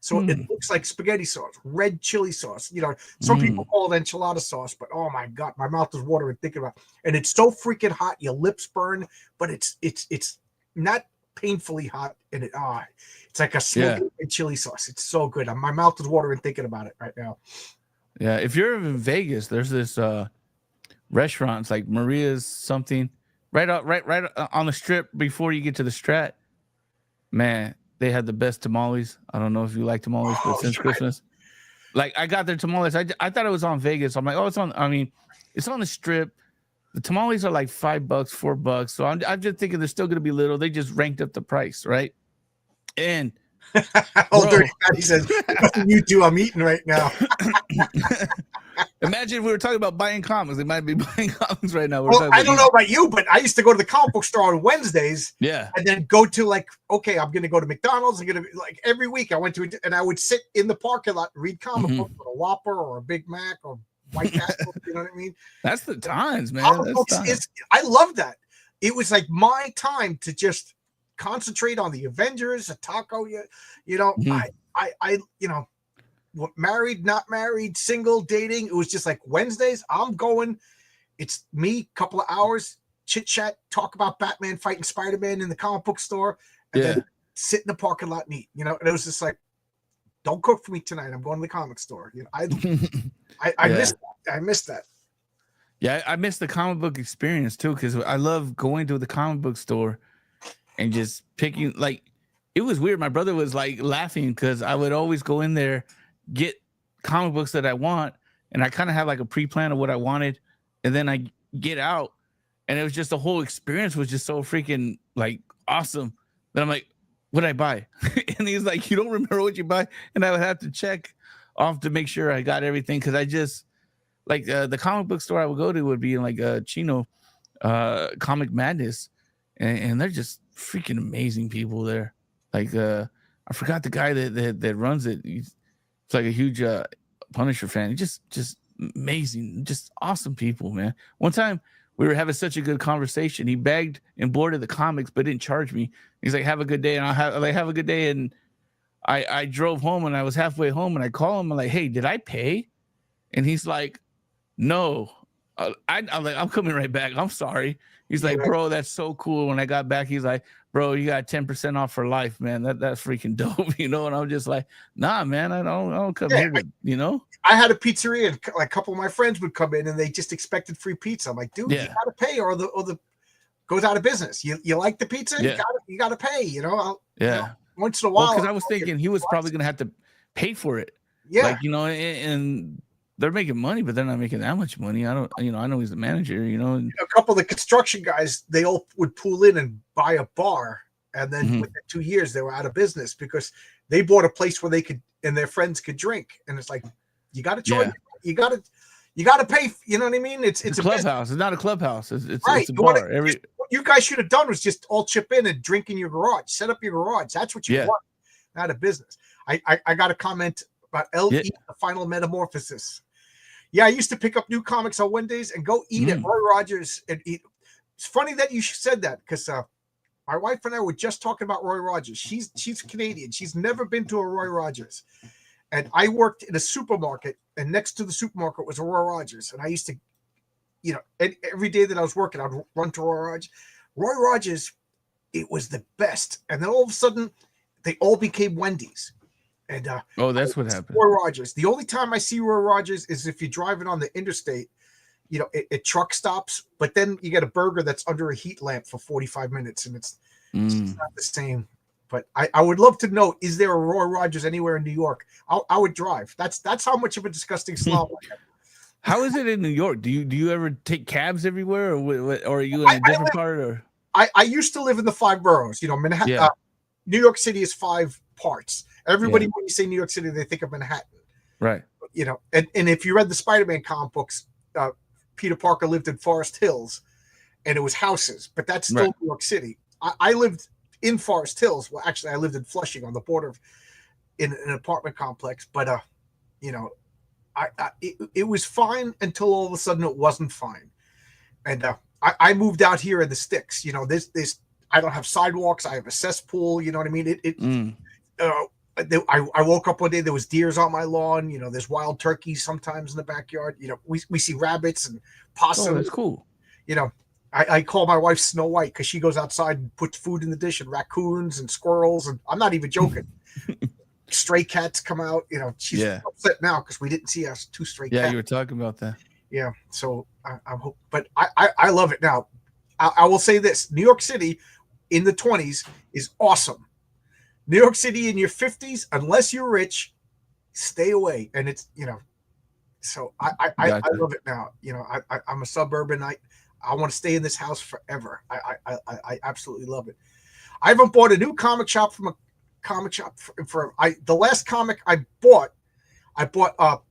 it looks like spaghetti sauce, red chili sauce. You know, some people call it enchilada sauce, but oh my God, my mouth is watering thinking about it. And it's so freaking hot, your lips burn, but it's not painfully hot, and it's like a smoky red chili sauce. It's so good. My mouth is watering thinking about it right now. Yeah, if you're in Vegas, there's this restaurants like Maria's something right on the strip before you get to the Strat. Man, they had the best tamales. I don't know if you like tamales, but since Christmas, like I got their tamales. I thought it was on Vegas. I'm like, oh, it's on. I mean, it's on the strip. The tamales are like $5, $4. So I'm just thinking they're still going to be little. They just ranked up the price, right? And Dirty Patty says, "You two, I'm eating right now." Imagine if we were talking about buying comics. They might be buying comics right now. Well, I don't know about you, but I used to go to the comic book store on Wednesdays. Yeah. And then go to I'm going to go to McDonald's. I'm going to every week I went to and I would sit in the parking lot and read comic books with a Whopper or a Big Mac or White Castle. You know what I mean? That's the times, man. Comic books I love that. It was like my time to just concentrate on the Avengers, a taco. You know, I married, not married, single, dating. It was just like Wednesdays. I'm going. It's me, couple of hours, chit chat, talk about Batman fighting Spider-Man in the comic book store, and then sit in the parking lot and eat. You know, and it was just like, don't cook for me tonight. I'm going to the comic store. You know, I missed that. I missed that. Yeah, I missed the comic book experience too, because I love going to the comic book store and just picking. Like, it was weird. My brother was like laughing because I would always go in there, get comic books that I want, and I kind of have like a pre-plan of what I wanted, and then I get out, and it was just the whole experience was just so freaking like awesome that I'm like, what did I buy? And he's like, you don't remember what you buy? And I would have to check off to make sure I got everything, because I just like the comic book store I would go to would be in like Chino, Comic Madness, and they're just freaking amazing people there. Like I forgot the guy that runs it. It's like a huge Punisher fan. Just amazing, just awesome people, man. One time we were having such a good conversation. He begged and boarded the comics, but didn't charge me. He's like, "Have a good day," and have a good day. And I drove home, and I was halfway home, and I call him. I'm like, "Hey, did I pay?" And he's like, "No." I'm like, "I'm coming right back. I'm sorry." He's like, "Bro, that's so cool." When I got back, he's like, "Bro, you got 10% off for life, man. That's freaking dope," you know. And I'm just like, "Nah, man, I don't come here to, you know." I had a pizzeria, and like a couple of my friends would come in, and they just expected free pizza. I'm like, "Dude, you gotta pay, or the goes out of business. You like the pizza? You gotta pay. You know." You know, once in a while, because I was thinking he was probably gonna have to pay for it. Yeah, like, you know, and they're making money, but they're not making that much money. I know he's the manager, you know. And a couple of the construction guys, they all would pool in and buy a bar, and then within 2 years they were out of business because they bought a place where they could and their friends could drink. And it's like, you got to join. You got to pay. You know what I mean? It's a clubhouse. It's not a clubhouse. It's right. It's a bar. What you guys should have done was just all chip in and drink in your garage. Set up your garage. That's what you want. Not a business. I got a comment about LE, the Final Metamorphosis. Yeah, I used to pick up new comics on Wednesdays and go eat at Roy Rogers and eat. It's funny that you said that because my wife and I were just talking about Roy Rogers. She's Canadian. She's never been to a Roy Rogers. And I worked in a supermarket, and next to the supermarket was a Roy Rogers. And I used to, you know, every day that I was working, I'd run to Roy Rogers. Roy Rogers, it was the best. And then all of a sudden, they all became Wendy's. And that's what happened. Roy Rogers. The only time I see Roy Rogers is if you're driving on the interstate, you know, it truck stops, but then you get a burger that's under a heat lamp for 45 minutes, and it's not the same. But I would love to know, is there a Roy Rogers anywhere in New York? I would drive. That's how much of a disgusting slob I am. How is it in New York? Do you ever take cabs everywhere, or are you in a different part? Or I used to live in the 5 boroughs. You know, Manhattan. New York City is 5 parts. Everybody, when you say New York City, they think of Manhattan. Right. You know, and if you read the Spider-Man comic books, Peter Parker lived in Forest Hills, and it was houses, but that's still Right. New York City. I lived in Forest Hills. Well, actually, I lived in Flushing on the border in an apartment complex. But you know, it was fine until all of a sudden it wasn't fine, and I moved out here in the sticks. You know, this I don't have sidewalks. I have a cesspool. You know what I mean? I woke up one day, there was deers on my lawn. You know, there's wild turkeys sometimes in the backyard. You know, we see rabbits and possums. Oh, that's cool. You know, I call my wife Snow White because she goes outside and puts food in the dish, and raccoons and squirrels. And I'm not even joking. Stray cats come out. You know, she's upset now because we didn't see us 2 stray cats. Yeah, you were talking about that. Yeah, so I'm hope, but I love it now. I will say this: New York City in the 20s is awesome. New York City in your 50s, unless you're rich, stay away. And it's, you know, so I love it now. You know, I'm a suburbanite. I want to stay in this house forever. I absolutely love it. I haven't bought a new comic shop from a comic shop for the last comic I bought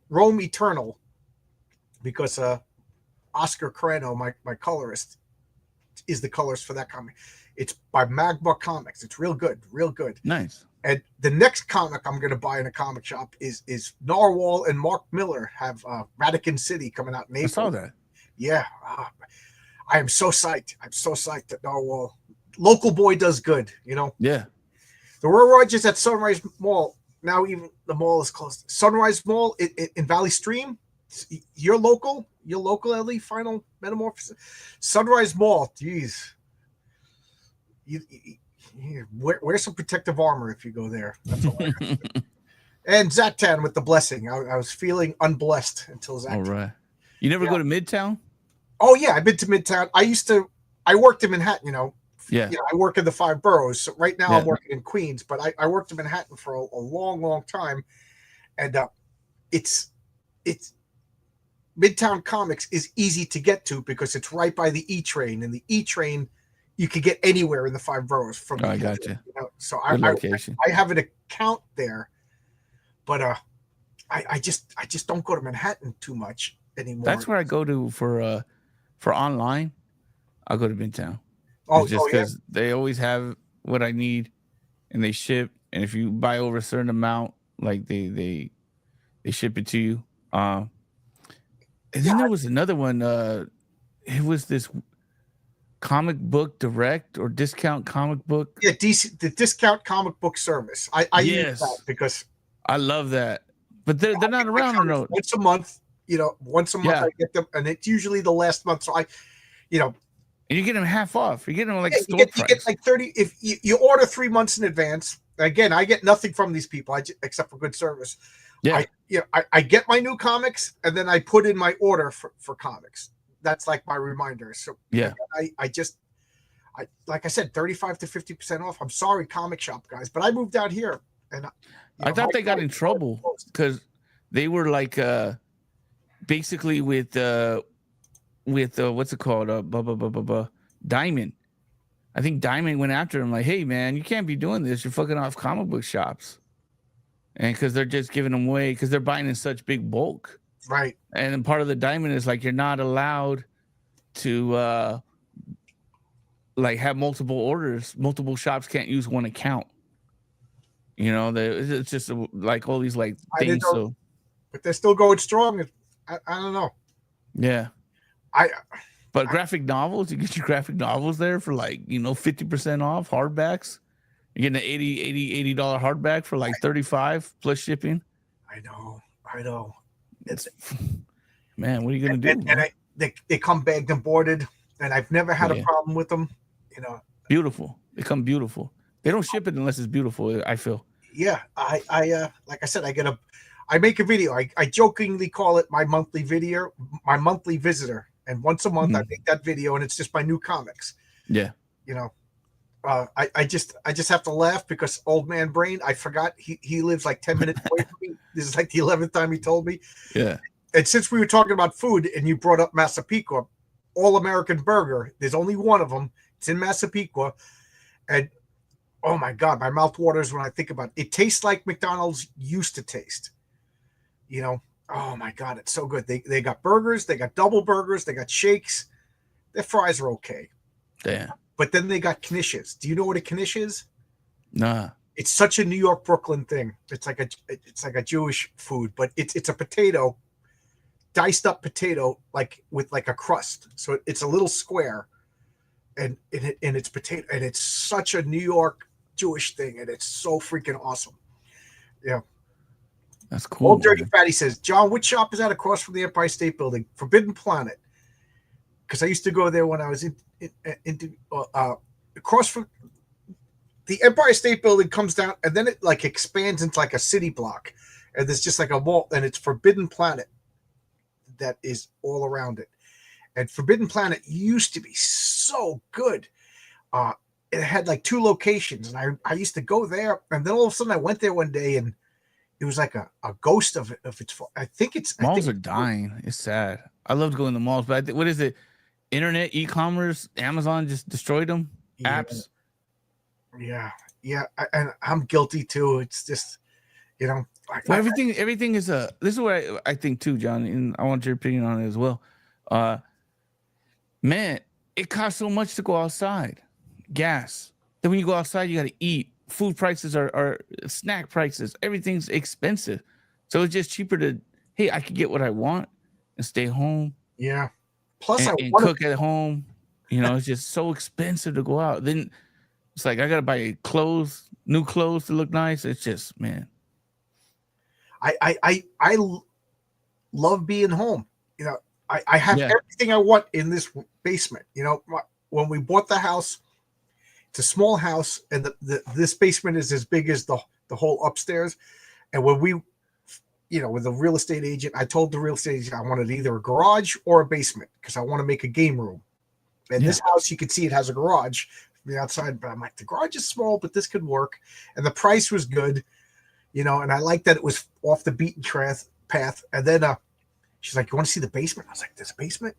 Rome Eternal, because Oscar Carreno, my colorist, is the colorist for that comic. It's by Magma Comics. It's real good, real good. Nice. And the next comic I'm going to buy in a comic shop is Narwhal and Mark Miller have Vatican City coming out in April. I saw that. Yeah. I am so psyched. I'm so psyched that Narwhal, local boy, does good, you know? Yeah. The Roy Rogers at Sunrise Mall. Now even the mall is closed. Sunrise Mall in Valley Stream. You're local, Ellie. Final Metamorphosis. Sunrise Mall. Geez. You wear some protective armor if you go there. That's all I have. And Zactan with the blessing. I was feeling unblessed until Zactan. All right. You never go to Midtown? Oh yeah, I've been to Midtown. I worked in Manhattan, you know. Yeah. You know, I work in the 5 boroughs. So right now I'm working in Queens, but I worked in Manhattan for a long, long time. And it's Midtown Comics is easy to get to because it's right by the E train, and the E train you could get anywhere in the 5 boroughs from. I got you. You know? So I I have an account there, but I just don't go to Manhattan too much anymore. That's where I go to for online. I'll go to Midtown. Oh, just because they always have what I need, and they ship. And if you buy over a certain amount, like they ship it to you. And then there was another one. It was this comic book direct or discount comic book. Yeah, the discount comic book service. I use that because I love that. But they're not around or no. Once a month, you know, I get them, and it's usually the last month. So and you get them half off. You get them like store you price. get like 30 if you order 3 months in advance. Again, I get nothing from these people except for good service. Yeah. I get my new comics, and then I put in my order for comics. That's like my reminder. So yeah, I like I said, 35 to 50% off. I'm sorry, comic shop guys, but I moved out here, and I thought they got in trouble because they were like basically with what's it called? Diamond. I think Diamond went after him like, hey man, you can't be doing this. You're fucking off comic book shops. And because they're just giving them away because they're buying in such big bulk. Right. And then part of the Diamond is like you're not allowed to like have multiple orders. Multiple shops can't use one account. You know, it's just like all these like things. So, but they're still going strong. I don't know. Yeah. But graphic novels, you get your graphic novels there for like, you know, 50% off hardbacks. You're getting an $80 hardback for like $35 plus shipping. I know. It's man, what are you gonna do? And they come bagged and boarded, and I've never had a problem with them. You know, beautiful. They come beautiful. They don't ship it unless it's beautiful. I feel. Yeah, I like I said, I make a video. I jokingly call it my monthly video, my monthly visitor, and once a month I make that video, and it's just my new comics. Yeah, you know. I just have to laugh because old man brain. I forgot he lives like 10 minutes away from me. This is like the 11th time he told me. Yeah. And since we were talking about food and you brought up Massapequa, All American Burger, there's only one of them. It's in Massapequa, and oh my God, my mouth waters when I think about it. It tastes like McDonald's used to taste. You know, Oh my god, it's so good. They got burgers, they got double burgers, they got shakes. Their fries are okay. Damn. But then they got knishes. Do you know what a knish is? Nah. It's such a New York Brooklyn thing. It's like a Jewish food, but it's a potato, diced up potato, like with like a crust. So it's a little square, and it's potato, and it's such a New York Jewish thing, and it's so freaking awesome. Yeah. That's cool. Old Dirty Man. Fatty says, John, which shop is that across from the Empire State Building? Forbidden Planet. Because I used to go there when I was across from the Empire State Building comes down, and then it like expands into like a city block, and there's just like a mall, and it's Forbidden Planet that is all around it. And Forbidden Planet used to be so good. It had like 2 locations, and I used to go there, and then all of a sudden I went there one day, and it was like a ghost of its. I think it's Malls are dying. It's sad. I love to go in the malls, but what is it? Internet, e-commerce, Amazon just destroyed them. Yeah. Apps. Yeah, and I'm guilty too. It's just, Well, everything is a. This is what I think too, John, and I want your opinion on it as well. Man, it costs so much to go outside. Gas. Then when you go outside, you got to eat. Food prices are snack prices. Everything's expensive, so it's just cheaper to. Hey, I could get what I want and stay home. Yeah. Plus, and cook at home. It's just so expensive to go out. Then it's like I gotta buy new clothes to look nice. It's just, man. I love being home. I have everything I want in this basement. When we bought the house, it's a small house, and this basement is as big as the whole upstairs. And when we, with the real estate agent, I told the real estate agent I wanted either a garage or a basement because I want to make a game room. And this house, you can see it has a garage from the outside, but I'm like, the garage is small, but this could work. And the price was good, and I liked that it was off the beaten path. And then she's like, you want to see the basement? I was like, there's a basement?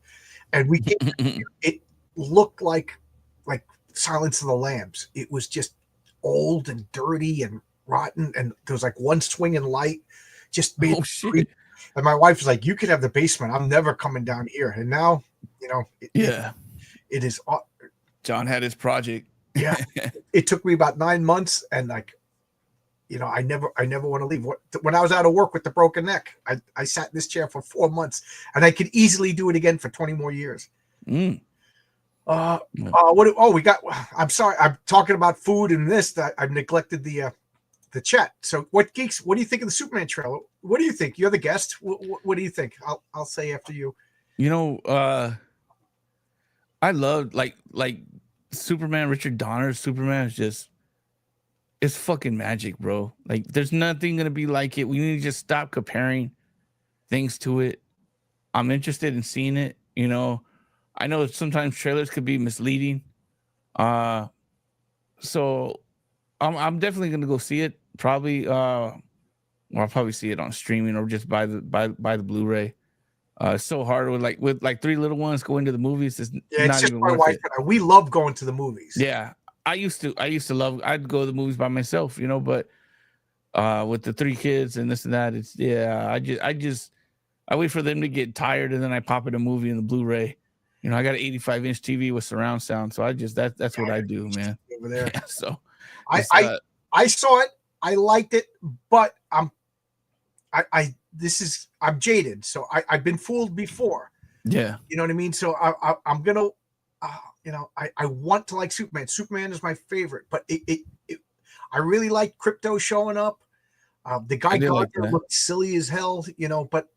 And we came, it looked like Silence of the Lambs. It was just old and dirty and rotten, and there was like one swinging light. Just made shit. And my wife was like, you could have the basement. I'm never coming down here. And now, it is. John had his project. Yeah. It took me about 9 months, and I never want to leave. When I was out of work with the broken neck, I sat in this chair for 4 months, and I could easily do it again for 20 more years. We got. I'm sorry. I'm talking about food and this that I've neglected the chat. So what do you think of the Superman trailer? What do you think? You're the guest. What do you think? I'll say after you. I love like Superman. Richard Donner's Superman is just, it's fucking magic, bro. Like there's nothing gonna be like it. We need to just stop comparing things to it. I'm interested in seeing it. I know sometimes trailers could be misleading. So I'm definitely gonna go see it. Probably I'll probably see it on streaming or just buy the Blu-ray. It's so hard with 3 little ones going to the movies. It's it's not just even my worth wife it. and I. We love going to the movies. Yeah. I used to love, I'd go to the movies by myself, but with the 3 kids and this and that, it's I wait for them to get tired and then I pop in a movie in the Blu-ray. I got an 85-inch TV with surround sound, so that's what I do, man. Over there. Yeah, so I saw it. I liked it, but I'm jaded, so I've been fooled before. Yeah, you know what I mean. So I'm gonna, I want to like Superman. Superman is my favorite, but I really like Crypto showing up. The guy Gardner looked silly as hell, but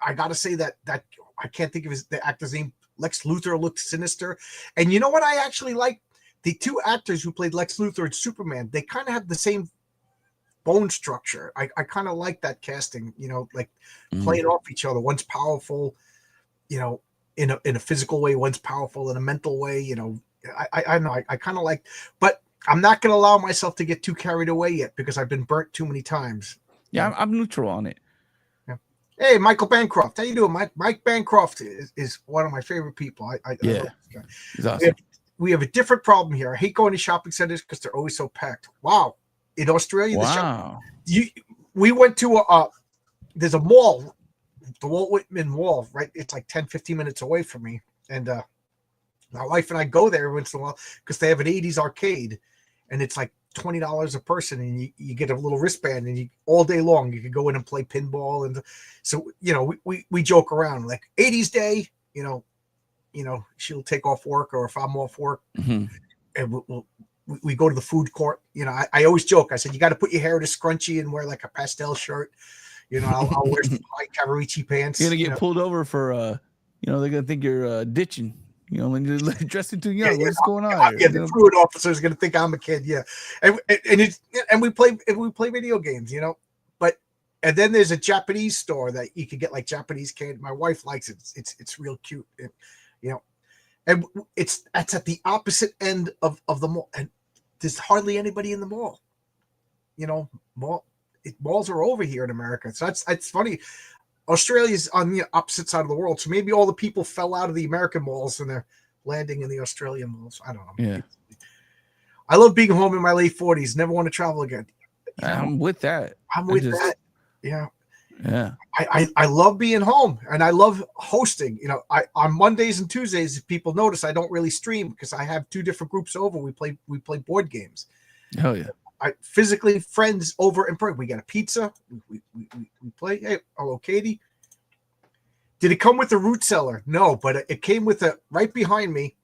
I gotta say that I can't think of the actor's name. Lex Luthor looked sinister, and you know what? I actually like the 2 actors who played Lex Luthor and Superman. They kind of have the same bone structure. I kind of like that casting, playing off each other. One's powerful, in a physical way. One's powerful in a mental way. I know. I kind of like, but I'm not going to allow myself to get too carried away yet because I've been burnt too many times. Yeah, I'm neutral on it. Yeah. Hey, Michael Bancroft, how you doing? Mike Bancroft is one of my favorite people. I love this guy. He's awesome. We have a different problem here. I hate going to shopping centers because they're always so packed. Wow. In Australia, wow. We went to there's a mall the Walt Whitman Mall, right? It's like 10, 15 minutes away from me. And my wife and I go there once in a while because they have an 80s arcade, and it's like $20 a person, and you get a little wristband, and you all day long you can go in and play pinball. And so, you know, we joke around like 80s day, you know, she'll take off work, or if I'm off work, and we go to the food court. You know, I always joke. I said, you got to put your hair in a scrunchie and wear like a pastel shirt. You know, I'll wear some high Cavarici pants. You're gonna get pulled over for you know, they're gonna think you're ditching. You know, when you're dressing too young, what's going on? Yeah, the food officer's gonna think I'm a kid. Yeah, and we play video games. You know, and then there's a Japanese store that you can get like Japanese candy. My wife likes it. It's real cute. You know, and that's at the opposite end of the mall, and there's hardly anybody in the mall. You know, malls are over here in America, so it's funny. Australia's on the opposite side of the world, so maybe all the people fell out of the American malls and they're landing in the Australian malls. I don't know. Yeah, I love being home in my late 40s. Never want to travel again. You know? I'm with that. That. Yeah. Yeah. I love being home, and I love hosting. You know, on Mondays and Tuesdays, if people notice, I don't really stream because I have two different groups over. We play board games. Oh yeah. I physically friends over in Prague. We got a pizza. We play. Hey, hello, Katie. Did it come with a root cellar? No, but it came with right behind me.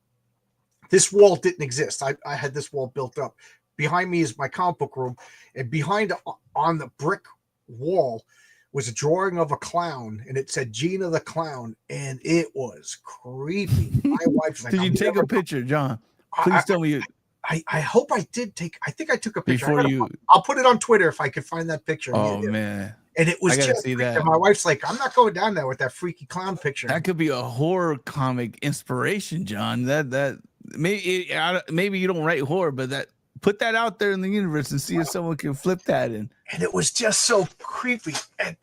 This wall didn't exist. I had this wall built up. Behind me is my comic book room, and behind on the brick wall was a drawing of a clown, and it said Gina the Clown, and it was creepy. My wife's like, did you take a picture, John? Please tell me you. I hope I did take. I think I took a picture. Before I'll put it on Twitter if I can find that picture. Oh man! And it was I gotta just see that. And my wife's like, I'm not going down there with that freaky clown picture. That could be a horror comic inspiration, John. That maybe you don't write horror, but put that out there in the universe and see if someone can flip that in. And it was just so creepy, and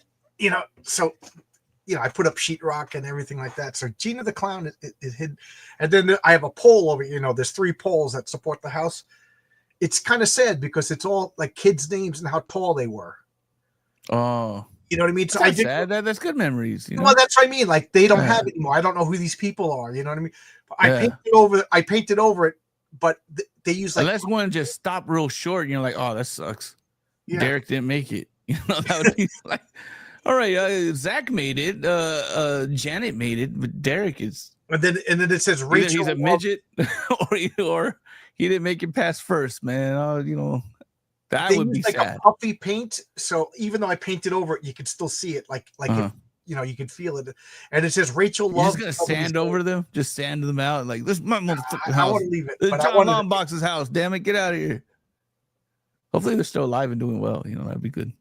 I put up sheetrock and everything like that. So Gina the Clown is hidden. And then I have a pole over, there's 3 poles that support the house. It's kind of sad because it's all like kids' names and how tall they were. Oh, you know what I mean? So that's sad. That's good memories. You know? Well, that's what I mean. Like they don't have it anymore. I don't know who these people are. You know what I mean? I painted over it, but they use like unless one just stopped real short and you're like, oh, that sucks. Yeah. Derek didn't make it. You know, that would be like, all right, Zach made it. Janet made it, but Derek is. And then it says Rachel. Either he's a midget, or he didn't make it past first, man. That would be like sad. A puffy paint. So even though I painted over it, you can still see it. Like you can feel it. And it says Rachel Love. You're just gonna sand over them, just sand them out. Like this is my motherfucking house. I want to leave it. This is John Lombox's house. Damn it, get out of here. Hopefully they're still alive and doing well. That'd be good.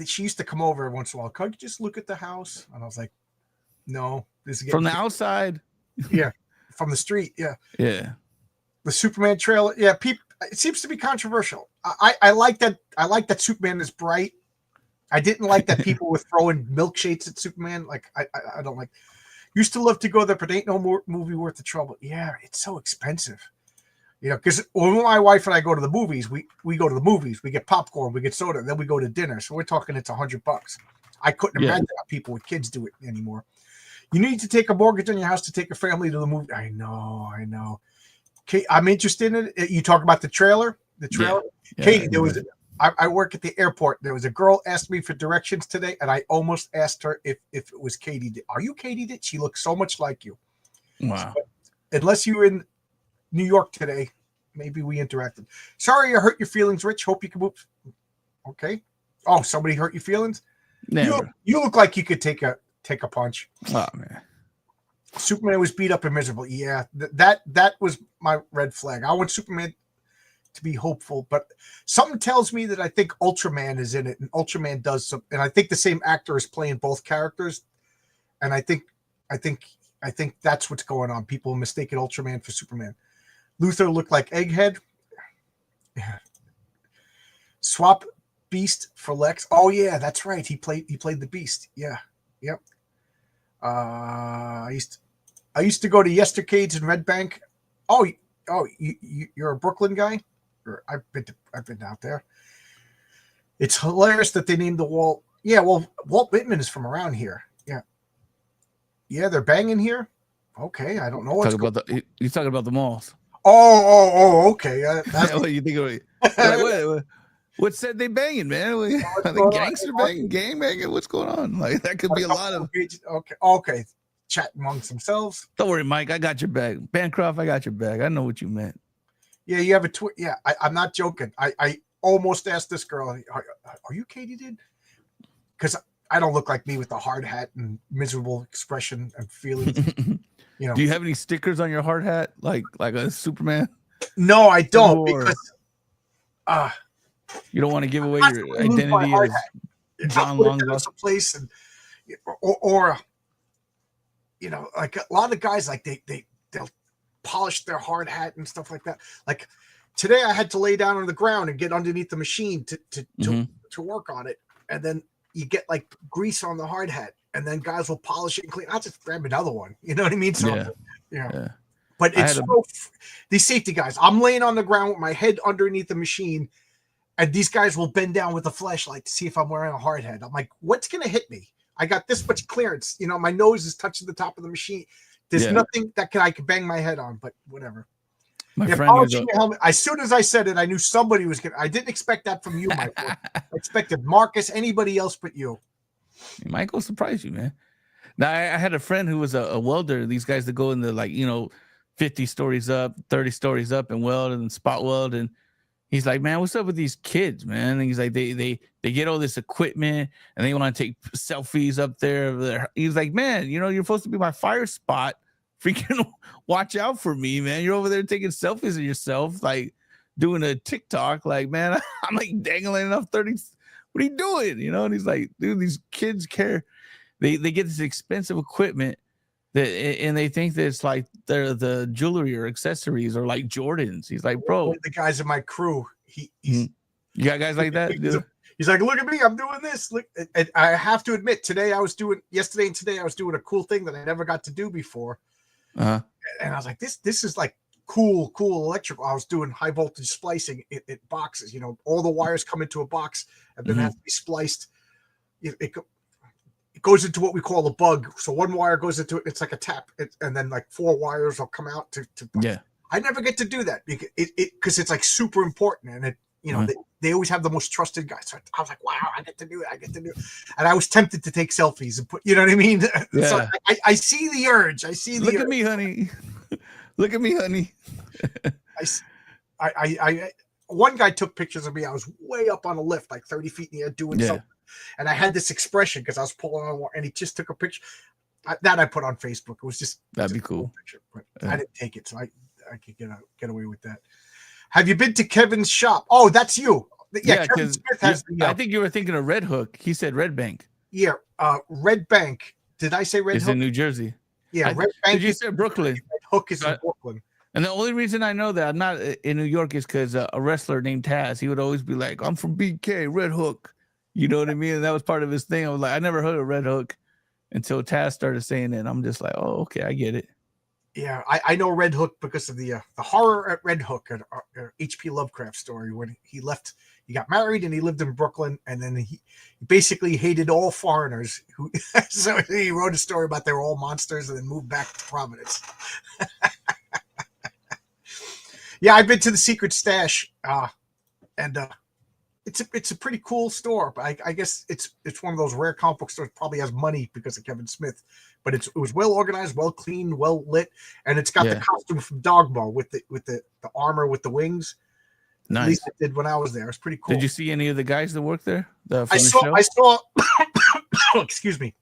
She used to come over once in a while. Could you just look at the house? And I was like, no, this is from the outside. Yeah, from the street. Yeah, yeah. The Superman trailer. Yeah, it seems to be controversial. I like that. I like that Superman is bright. I didn't like that people were throwing milkshakes at Superman. Like I don't like. Used to love to go there, but ain't no more movie worth the trouble. Yeah, it's so expensive. Because when my wife and I go to the movies, we go to the movies, we get popcorn, we get soda, and then we go to dinner. So we're talking it's $100. I couldn't imagine how people with kids do it anymore. You need to take a mortgage on your house to take a family to the movie. I know. Okay, I'm interested in it. You talk about the trailer. Yeah. Katie, I work at the airport. There was a girl asked me for directions today, and I almost asked her if it was Katie. Are you Katie? She looks so much like you. Wow. So, unless you're in New York today, maybe we interacted. Sorry I hurt your feelings, Rich. Hope you can move. Okay. Oh, somebody hurt your feelings? Never. You look like you could take a punch. Oh man. Superman was beat up and miserable. Yeah, that was my red flag. I want Superman to be hopeful, but something tells me that I think Ultraman is in it, and Ultraman does some, and I think the same actor is playing both characters, and I think that's what's going on. People mistaken Ultraman for Superman. Luthor looked like Egghead. Yeah. Swap Beast for Lex. Oh yeah, that's right. He played the Beast. Yeah. Yep. I used to go to Yestercades in Red Bank. Oh, you're a Brooklyn guy? I've been out there. It's hilarious that they named the wall Yeah, well, Walt Whitman is from around here. Yeah. Yeah, they're banging here. Okay, I don't know what's Talking about he's talking about the malls. Okay. That's What you think of it? Like, what said they banging, man? Are they gangster banging, gang banging? What's going on? Like that could be a lot of. Okay. Chat amongst themselves. Don't worry, Mike. I got your back. Bancroft, I got your back. I know what you meant. Yeah, you have a tweet. Yeah, I'm not joking. I almost asked this girl, "Are you Katie? Did?" Because I don't look like me with the hard hat and miserable expression and feelings. You know. Do you have any stickers on your hard hat, like a Superman? No, I don't, because you don't want to give away your identity as John Longbow. Place and or you know, like a lot of guys, like they'll polish their hard hat and stuff like that. Like today, I had to lay down on the ground and get underneath the machine to work on it, and then you get like grease on the hard hat, and then guys will polish it and clean. I'll just grab another one. You know what I mean? So yeah. But it's these safety guys. I'm laying on the ground with my head underneath the machine, and these guys will bend down with a flashlight to see if I'm wearing a hard hat. I'm like, what's gonna hit me? I got this much clearance. You know, my nose is touching the top of the machine. There's nothing that I could bang my head on, but whatever. My friend helmet. As soon as I said it, I knew somebody was gonna. I didn't expect that from you, Michael. I expected Marcus, anybody else but you. Michael surprised you, man. Now I had a friend who was a welder. These guys that go in the 50 stories up, 30 stories up, and weld and spot weld. And he's like, man, what's up with these kids, man? And he's like, they get all this equipment and they want to take selfies up there. He's like, man, you're supposed to be my fire spot. Freaking watch out for me, man. You're over there taking selfies of yourself, like doing a TikTok. Like, man, I'm like dangling enough 30. What are you doing? And he's like, dude, these kids care. They get this expensive equipment and they think that it's like they're the jewelry or accessories or like Jordans. He's like, bro, the guys in my crew, you got guys like that. He's like, look at me, I'm doing this. Look, and I have to admit, yesterday and today I was doing a cool thing that I never got to do before. And I was like, this is like cool electrical. I was doing high voltage splicing in boxes. All the wires come into a box and then have to be spliced. It goes into what we call a bug. So one wire goes into it. It's like a tap, and then like 4 wires will come out to. Yeah. I never get to do that because it's like super important, and they always have the most trusted guys. So I was like, wow, I get to do it. And I was tempted to take selfies and put, you know what I mean? Yeah. So I see the urge. Look at me, honey. Look at me, honey. One guy took pictures of me. I was way up on a lift, like 30 feet in the air doing something. And I had this expression because I was pulling on, and he just took a picture that I put on Facebook. It was that'd be cool. Picture, but I didn't take it. So I could get away with that. Have you been to Kevin's shop? Oh, that's you. Yeah, because I think you were thinking of Red Hook. He said Red Bank. Yeah, Red Bank. Did I say Red Hook? It's in New Jersey. Yeah, Red Bank. Did you say Brooklyn? Red Hook is in Brooklyn. And the only reason I know that I'm not in New York is because a wrestler named Taz, he would always be like, I'm from BK, Red Hook. You know what I mean? And that was part of his thing. I was like, I never heard of Red Hook until Taz started saying it. I'm just like, oh, okay, I get it. Yeah, I know Red Hook because of the horror at Red Hook, an H.P. Lovecraft story when he left. He got married and he lived in Brooklyn, and then he basically hated all foreigners. So he wrote a story about they were all monsters and then moved back to Providence. Yeah, I've been to the Secret Stash, and it's a pretty cool store. But I guess it's one of those rare comic book stores. Probably has money because of Kevin Smith. But it was well organized, well cleaned, well lit, and it's got the costume from Dogma with the armor with the wings. Nice. At least it did when I was there. It's pretty cool. Did you see any of the guys that work there? I saw. Excuse me.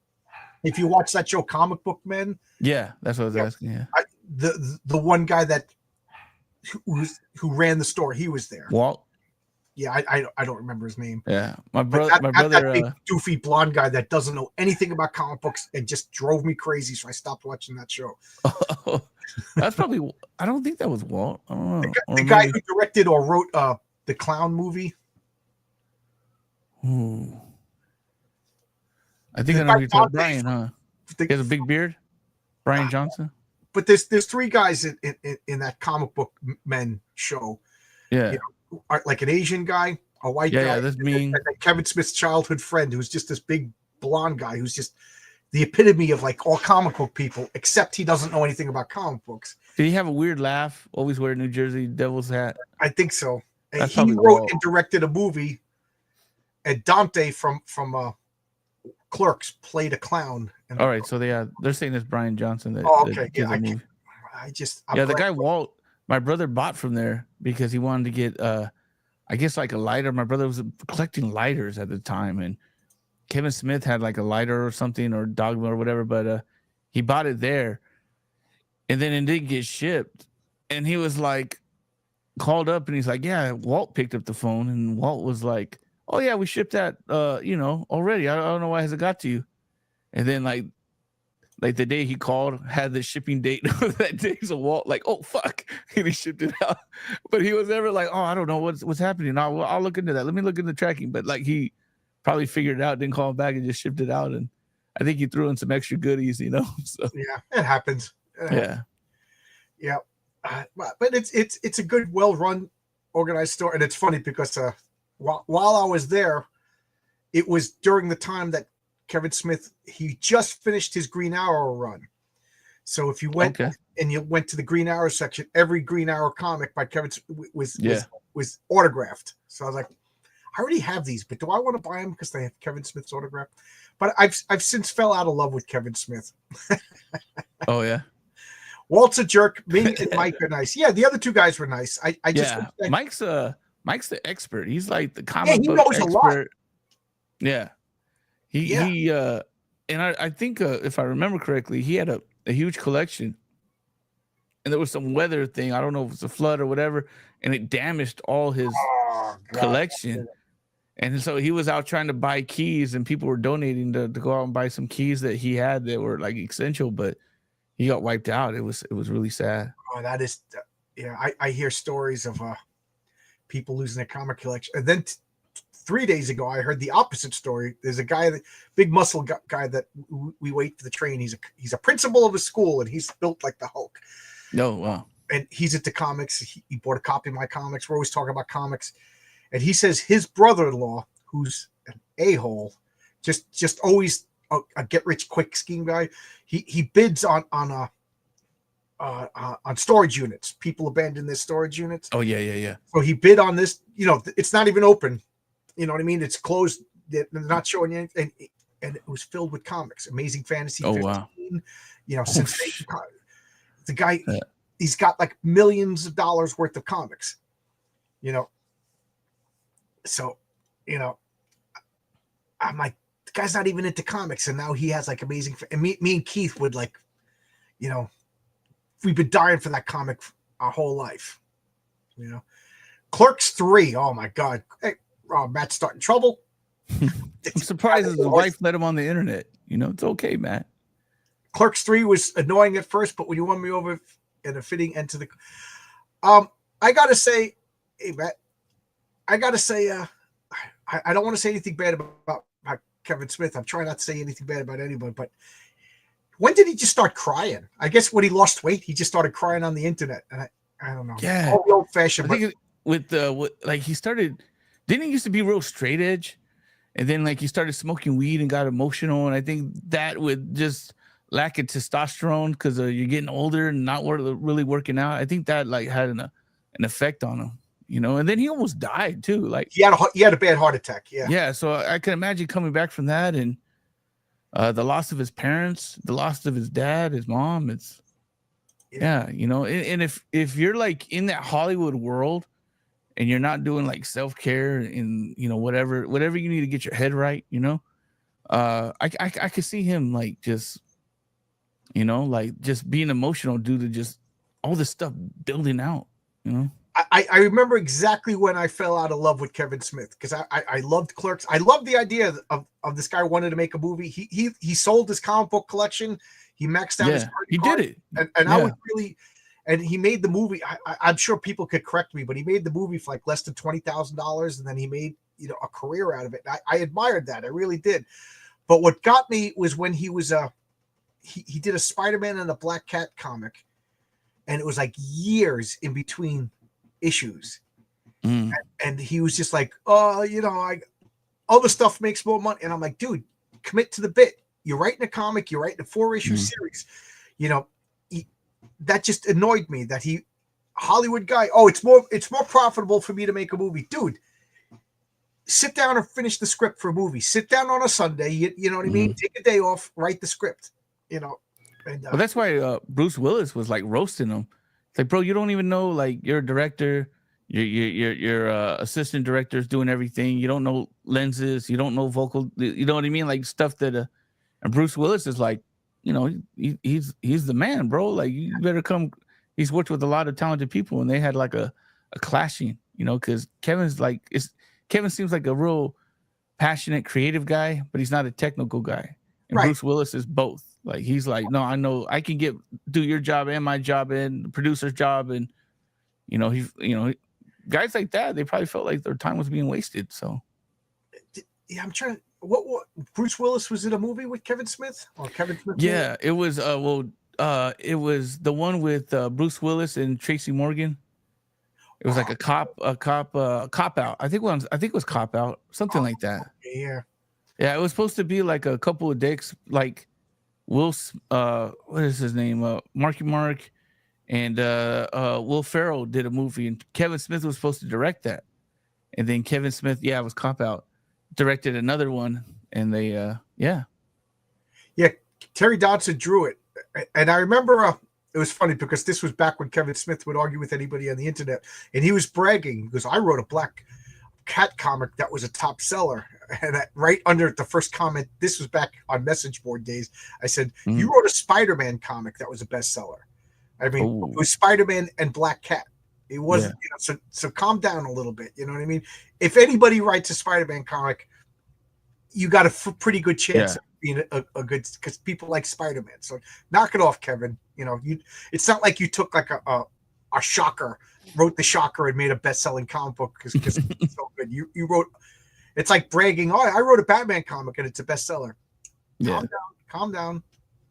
If you watch that show, Comic Book Men. Yeah, that's what I was asking. Yeah. The one guy who ran the store, he was there. Walt. Yeah, I don't remember his name. Yeah, my brother, that big, doofy blonde guy that doesn't know anything about comic books and just drove me crazy. So I stopped watching that show. Oh, that's probably. I don't think that was Walt. I don't know. The guy who directed or wrote the clown movie. Ooh. I think I know who you're talking. Brian, huh? He has a big beard. Brian Johnson. But there's 3 guys in that Comic Book Men show. Yeah. Like an Asian guy, a white Yeah, guy, yeah, that's me. and then Kevin Smith's childhood friend, who's just this big blonde guy who's just the epitome of like all comic book people, except he doesn't know anything about comic books. Did he have a weird laugh? Always wear a New Jersey Devils hat. I think so. And That's he probably wrote Walt. and directed a movie, and Dante from Clerks played a clown. All right, so they're saying it's Brian Johnson that. Oh, that okay. did Yeah, the movie. I'm the glad- guy Walt, my brother bought from there because he wanted to get, I guess like a lighter. My brother was collecting lighters at the time, and Kevin Smith had like a lighter or something or Dogma or whatever, but he bought it there, and then it didn't get shipped, and he was like called up and he's like, yeah, Walt picked up the phone, and Walt was like, oh yeah, we shipped that, already. I don't know why it hasn't got to you, and then like the day he called had the shipping date of that day, so Walt like, oh fuck, and he shipped it out, but he was never like, oh, I don't know what's happening. I'll look into that. Let me look into tracking, but like he probably figured it out, didn't call him back, and just shipped it out. And I think he threw in some extra goodies, So yeah, it happens. Yeah. But it's a good, well-run, organized store, and it's funny because while I was there, it was during the time that Kevin Smith, he just finished his Green Arrow run. So if you went and you went to the Green Arrow section, every Green Arrow comic by Kevin was autographed. So I was like, I already have these, but do I want to buy them because they have Kevin Smith's autograph? But I've since fell out of love with Kevin Smith. Oh yeah. Walt's a jerk. Me and Mike are nice. Yeah, the other two guys were nice. I just Mike's the expert. He's like the comic he book knows expert. a lot. Yeah. He and I think if I remember correctly, he had a huge collection, and there was some weather thing. I don't know if it's a flood or whatever, and it damaged all his collection. And so he was out trying to buy keys, and people were donating to go out and buy some keys that he had that were like essential, but he got wiped out. It was really sad. Oh, that is, I hear stories of people losing their comic collection. And then 3 days ago, I heard the opposite story. There's a guy, big muscle guy that we wait for the train. He's a principal of a school, and he's built like the Hulk. No, wow. And he's into comics. He bought a copy of my comics. We're always talking about comics. And he says his brother-in-law, who's an a-hole, just always a get-rich-quick scheme guy. He bids on storage units. People abandon their storage units. Oh yeah. So he bid on this. It's not even open. You know what I mean? It's closed. They're not showing you anything. And it was filled with comics. Amazing Fantasy 15. Wow. Sensation. The guy, he's got like millions of dollars worth of comics. So, I'm like, the guy's not even into comics, and now he has like amazing. And me and Keith would like, we've been dying for that comic our whole life. Clerks 3. Oh my God. Hey, Matt's starting trouble. I'm surprised his wife let him on the internet. It's okay, Matt. Clerks 3 was annoying at first, but when you won me over in a fitting end to the, I gotta say, hey Matt, I don't want to say anything bad about Kevin Smith. I'm trying not to say anything bad about anyone, but when did he just start crying? I guess when he lost weight, he just started crying on the internet, and I don't know. Yeah, all the old fashioned. I think with he started. Didn't he used to be real straight edge, and then like he started smoking weed and got emotional, and I think that would just lack of testosterone because you're getting older and not really working out. I think that like had an effect on him. And then he almost died too. Like he had a bad heart attack. Yeah. So I can imagine coming back from that and the loss of his parents, the loss of his dad, his mom. It's and if you're like in that Hollywood world and you're not doing like self-care and whatever you need to get your head right, I could see him like just like just being emotional due to just all this stuff building out. I remember exactly when I fell out of love with Kevin Smith because I loved Clerks. I loved the idea of this guy wanted to make a movie. He sold his comic book collection. He maxed out his credit card, did it. And I would really, and he made the movie. I'm sure people could correct me, but he made the movie for like less than $20,000, and then he made a career out of it. I admired that. I really did. But what got me was when he was he did a Spider-Man and a Black Cat comic, and it was like years in between issues, Mm. And he was just like, oh, you know, other stuff makes more money. And I'm like, dude, commit to the bit. You're writing a comic, you're writing a 4-issue series. You know, that just annoyed me that Hollywood guy, oh, it's more profitable for me to make a movie. Dude, sit down and finish the script for a movie. Sit down on a Sunday, you know what I mean? Take a day off, write the script, you know. And, well, that's why Bruce Willis was like roasting him. It's like, bro, you don't even know, like, you're a director, your assistant director is doing everything. You don't know lenses, you don't know vocal, you know what I mean? Like stuff that and Bruce Willis is like, you know, he's the man, bro. Like, you better come. He's worked with a lot of talented people, and they had like a clashing, you know, because Kevin seems like a real passionate, creative guy, but he's not a technical guy. And right. Bruce Willis is both. Like, he's like, no, I know I can do your job and my job and the producer's job, and you know, guys like that, they probably felt like their time was being wasted. So, yeah, I'm trying. What Bruce Willis was in a movie with Kevin Smith? Or Kevin Smith? Yeah, it was. It was the one with Bruce Willis and Tracy Morgan. It was like a cop out. I think it was Cop Out, something like that. Yeah. Yeah, it was supposed to be like a couple of dicks, like what is his name? Marky Mark and Will Ferrell did a movie, and Kevin Smith was supposed to direct that. And then Kevin Smith, it was Cop Out, directed another one, and they Terry Dodson drew it. And I remember it was funny because this was back when Kevin Smith would argue with anybody on the internet, and he was bragging because I wrote a Black Cat comic that was a top seller. And right under the first comment, this was back on message board days, I said, you wrote a Spider-Man comic that was a bestseller. I mean, It was Spider-Man and Black Cat. It wasn't, you know, so calm down a little bit. You know what I mean? If anybody writes a Spider-Man comic, you got a pretty good chance of being a good, because people like Spider-Man. So knock it off, Kevin. You know, it's not like you took like a Shocker, wrote the Shocker and made a best-selling comic book because it's so good. You wrote. It's like bragging. Oh, I wrote a Batman comic and it's a bestseller. Calm down.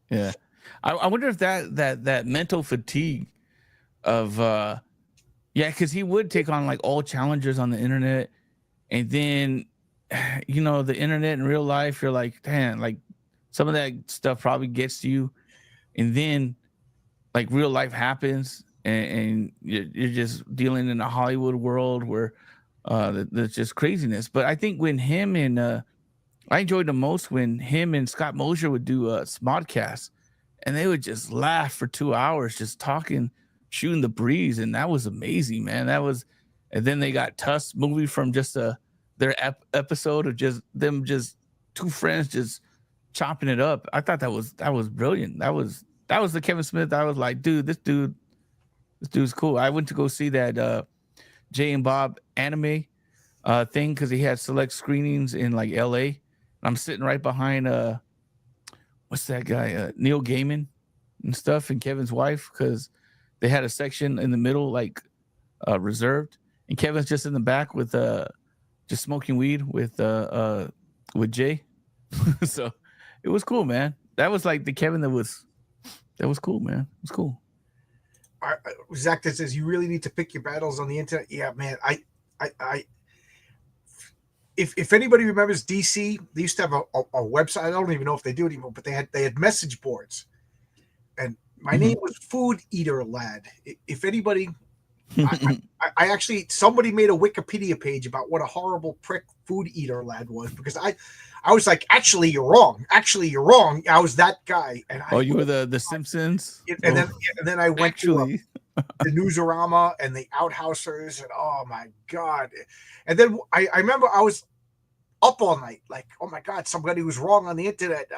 Yeah, I wonder if that mental fatigue of because he would take on like all challengers on the internet, and then you know, the internet in real life, you're like, damn, like some of that stuff probably gets to you, and then like real life happens, and you're just dealing in a Hollywood world where there's just craziness. But I think when him and I enjoyed the most when him and Scott Mosier would do Smodcast, and they would just laugh for 2 hours, just talking, shooting the breeze, and that was amazing, man. And then they got Tusk movie from just their episode of just them, just two friends just chopping it up. I thought that was brilliant. That was the Kevin Smith. I was like, dude, this dude's cool. I went to go see that Jay and Bob anime thing because he had select screenings in like LA. I'm sitting right behind what's that guy? Neil Gaiman and stuff, and Kevin's wife, because they had a section in the middle like reserved, and Kevin's just in the back with just smoking weed with Jay. So it was cool, man. That was like the Kevin that was cool, man. It was cool. Zach that says you really need to pick your battles on the internet. Yeah, man. If anybody remembers DC, they used to have a website. I don't even know if they do it anymore, but they had message boards, and my name was Food Eater Lad. If anybody, I actually, somebody made a Wikipedia page about what a horrible prick Food Eater Lad was, because I was like, actually, you're wrong. Actually, you're wrong. I was that guy. And you were the Simpsons. And then I went to the Newsarama and the Outhousers, and oh my God. And then I remember I was up all night, like, oh my God, somebody was wrong on the internet.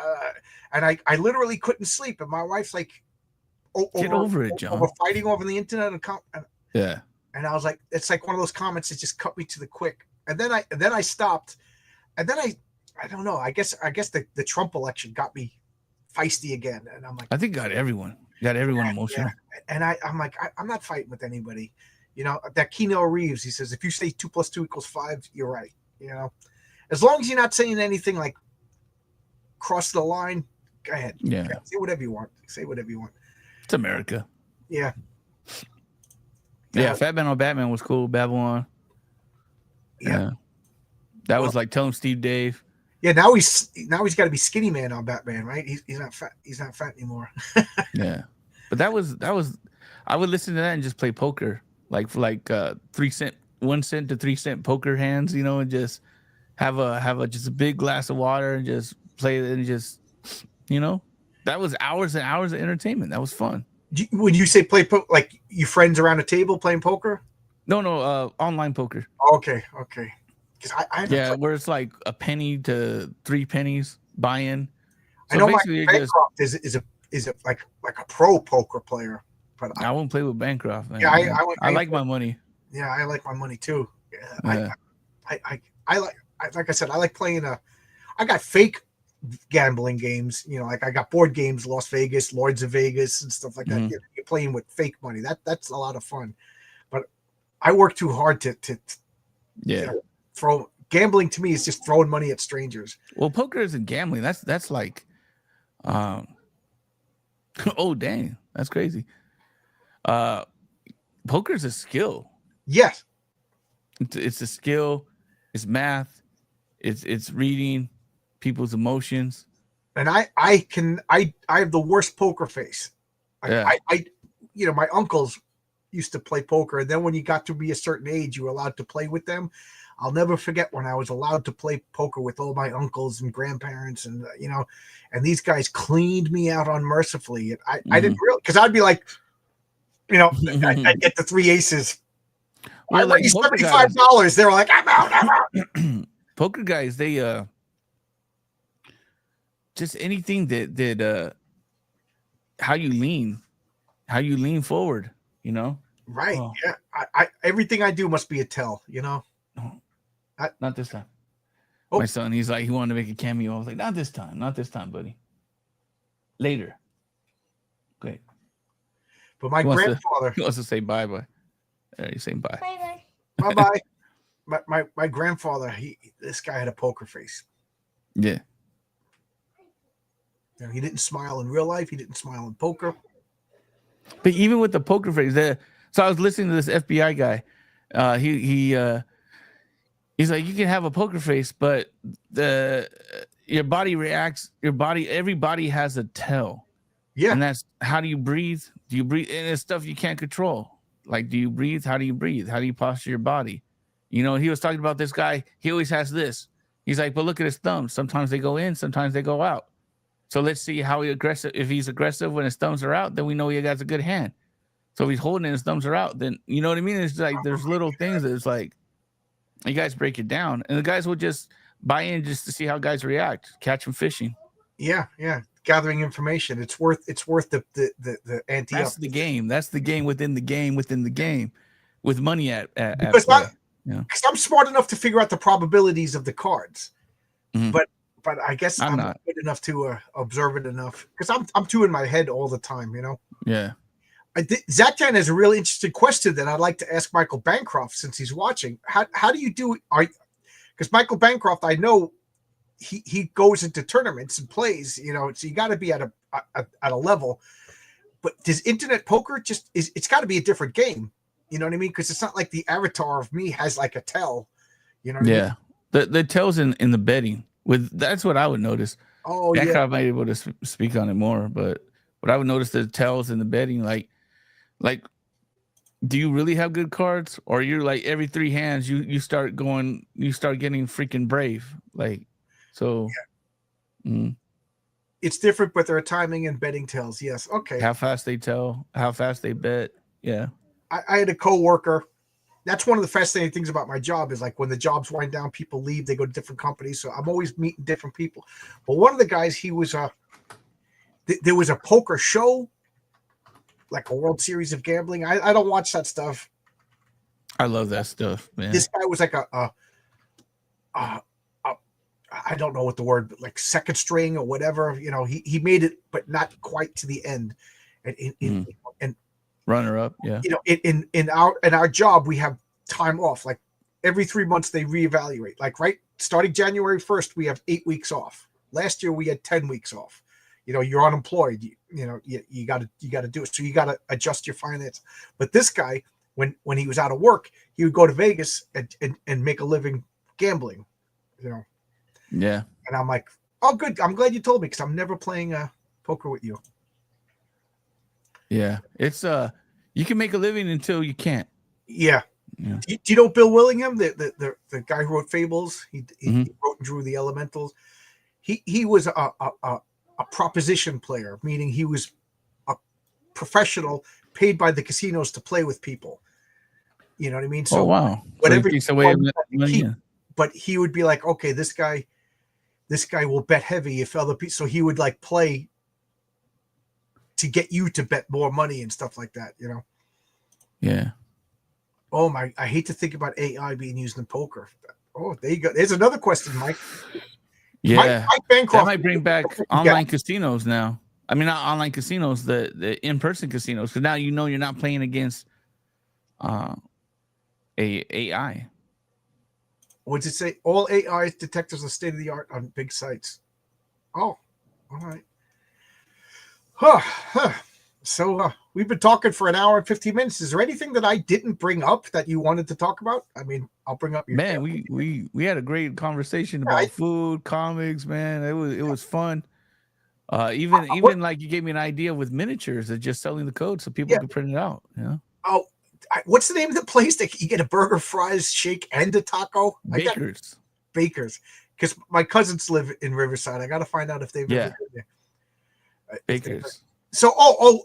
And I literally couldn't sleep. And my wife's like, get over it, John. We're fighting over the internet. Yeah. And I was like, it's like one of those comments that just cut me to the quick. And then I stopped. And then I don't know. I guess the Trump election got me feisty again. And I'm like, I think got everyone emotional. Yeah. And I'm like, I'm not fighting with anybody. You know, that Keanu Reeves, he says, if you say 2 + 2 = 5, you're right. You know, as long as you're not saying anything like cross the line, go ahead. Yeah. Say whatever you want. Say whatever you want. It's America. Yeah. Yeah. Fat Man on Batman was cool. Babylon. Yeah. That was like telling Steve Dave. Yeah, now he's got to be skinny man on Batman, right? He's not fat. He's not fat anymore. Yeah, but that was I would listen to that and just play poker, like for 3 cent, 1 cent to 3 cent poker hands, you know, and just have a just a big glass of water and just play it and just, you know, that was hours and hours of entertainment. That was fun. When you say play poker, like you friends around a table playing poker? No, online poker. Okay. Because I where it's like a penny to 3 pennies buy-in. So I know my basically Bancroft is a like a pro poker player, but I won't play with Bancroft. Man. Yeah, I like my money. Yeah, I like my money too. Yeah. I like I said, I like playing I got fake gambling games, you know, like I got board games, Las Vegas, Lords of Vegas, and stuff like that. Mm-hmm. You're playing with fake money. That's a lot of fun, but I work too hard to you know, throw gambling. To me is just throwing money at strangers. Well, poker isn't gambling. That's like, oh dang, that's crazy. Poker is a skill. Yes, it's a skill. It's math. It's reading people's emotions. And I have the worst poker face. I you know, my uncles used to play poker, and then when you got to be a certain age, you were allowed to play with them. I'll never forget when I was allowed to play poker with all my uncles and grandparents, and you know, and these guys cleaned me out unmercifully. And I didn't really, because I'd be like, you know, I'd get the 3 aces. Well, like $75. They were like, I'm out. Poker guys, they just anything that how you lean forward, you know. Right. Oh. Yeah. I everything I do must be a tell, you know. Not this time. Oh. My son, he's like, he wanted to make a cameo. I was like, not this time, buddy. Later. Great. But my grandfather, he wants to say bye. He's saying bye. Bye. My grandfather, this guy had a poker face. Yeah. You know, he didn't smile in real life. He didn't smile in poker. But even with the poker face, so I was listening to this FBI guy. He's like, you can have a poker face, but your body reacts. Everybody has a tell. Yeah. And that's, how do you breathe? Do you breathe? And it's stuff you can't control. Like, do you breathe? How do you breathe? How do you posture your body? You know, he was talking about this guy. He always has this. He's like, but look at his thumbs. Sometimes they go in, sometimes they go out. So let's see how aggressive. If he's aggressive when his thumbs are out, then we know he has a good hand. So if he's holding and his thumbs are out, then you know what I mean? It's like there's little things that it's like, you guys break it down, and the guys will just buy in just to see how guys react, catch them fishing. Yeah. Gathering information. It's worth the ante. That's the game. That's the game within the game, with money at because because I'm smart enough to figure out the probabilities of the cards, but I guess I'm not good enough to observe it enough, because I'm too in my head all the time, you know. Yeah. Zach-Tan has a really interesting question that I'd like to ask Michael Bancroft, since he's watching. How do you do it? Because Michael Bancroft, I know he goes into tournaments and plays, you know, so you got to be at a level. But does internet poker it's got to be a different game? You know what I mean? Because it's not like the avatar of me has like a tell. You know what I mean? The tells in the betting. That's what I would notice. Oh, Bancroft might be able to speak on it more, but what I would notice, the tells in the betting, like, do you really have good cards, or you're like every 3 hands you start getting freaking brave, like, so. Yeah. It's different, but there are timing and betting tells. Yes. Okay. How fast they tell, how fast they bet. Yeah. I had a coworker. That's one of the fascinating things about my job, is like when the jobs wind down, people leave, they go to different companies. So I'm always meeting different people. But one of the guys, he was there was a poker show, like a World Series of Gambling. I don't watch that stuff. I love that stuff, man. This guy was like I don't know what the word, but like second string or whatever. You know, he made it, but not quite to the end. And runner up, yeah. You know, in our job, we have time off. Like every 3 months, they reevaluate. Like starting January 1st, we have 8 weeks off. Last year, we had 10 weeks off. You know, you're unemployed. You know, you got to do it. So you got to adjust your finance. But this guy, when he was out of work, he would go to Vegas and make a living gambling, you know. Yeah. And I'm like, oh, good. I'm glad you told me, because I'm never playing poker with you. Yeah. It's you can make a living until you can't. Yeah. Yeah. Do you know Bill Willingham, the guy who wrote Fables? He Mhm. wrote and drew the Elementals. He was a proposition player, meaning he was a professional paid by the casinos to play with people. You know what I mean? So Oh wow. whatever So he takes away money. keep, Yeah. but he would be like, okay, this guy will bet heavy if other people. So he would like play to get you to bet more money and stuff like that. You know? Yeah. Oh my! I hate to think about AI being used in poker. Oh, there you go. There's another question, Mike. Yeah. Mike Bancroft. That might bring back online casinos now. I mean, not online casinos, the in-person casinos, because now you know you're not playing against a AI. What's it say? All AI detectors are state of the art on big sites. Oh, all right. So we've been talking for an hour and 15 minutes. Is there anything that I didn't bring up that you wanted to talk about? I mean, I'll bring up your Man, we had a great conversation about food, comics, man. It was fun. Even like you gave me an idea with miniatures of just selling the code so people can print it out. Yeah. Oh, what's the name of the place that you get a burger, fries, shake, and a taco? Bakers. Because my cousins live in Riverside. I got to find out if they've ever been there. Bakers. So,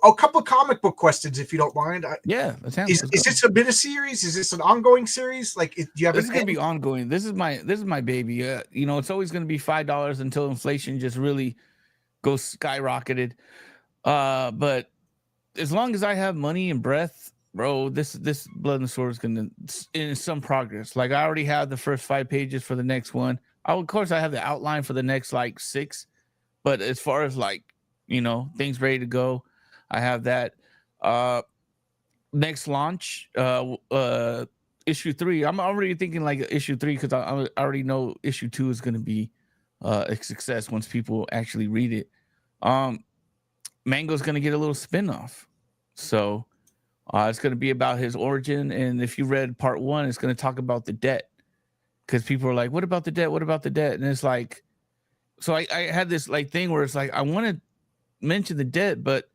a couple of comic book questions, if you don't mind. Yeah, is this a mini-series? Is this an ongoing series? Like, do you have? This is gonna be ongoing. This is my baby. You know, it's always gonna be $5 until inflation just really goes skyrocketed. But as long as I have money and breath, bro, this Blood and the Sword is gonna in some progress. Like I already have the first 5 pages for the next one. Of course, I have the outline for the next like 6. But as far as like, you know, things ready to go, I have that. Next launch, issue 3. I'm already thinking like issue 3 because I already know issue 2 is going to be a success once people actually read it. Mango's going to get a little spinoff, so it's going to be about his origin. And if you read part 1, it's going to talk about the debt, because people are like, "What about the debt? What about the debt?" And it's like, so I had this like thing where it's like I want to mention the debt, but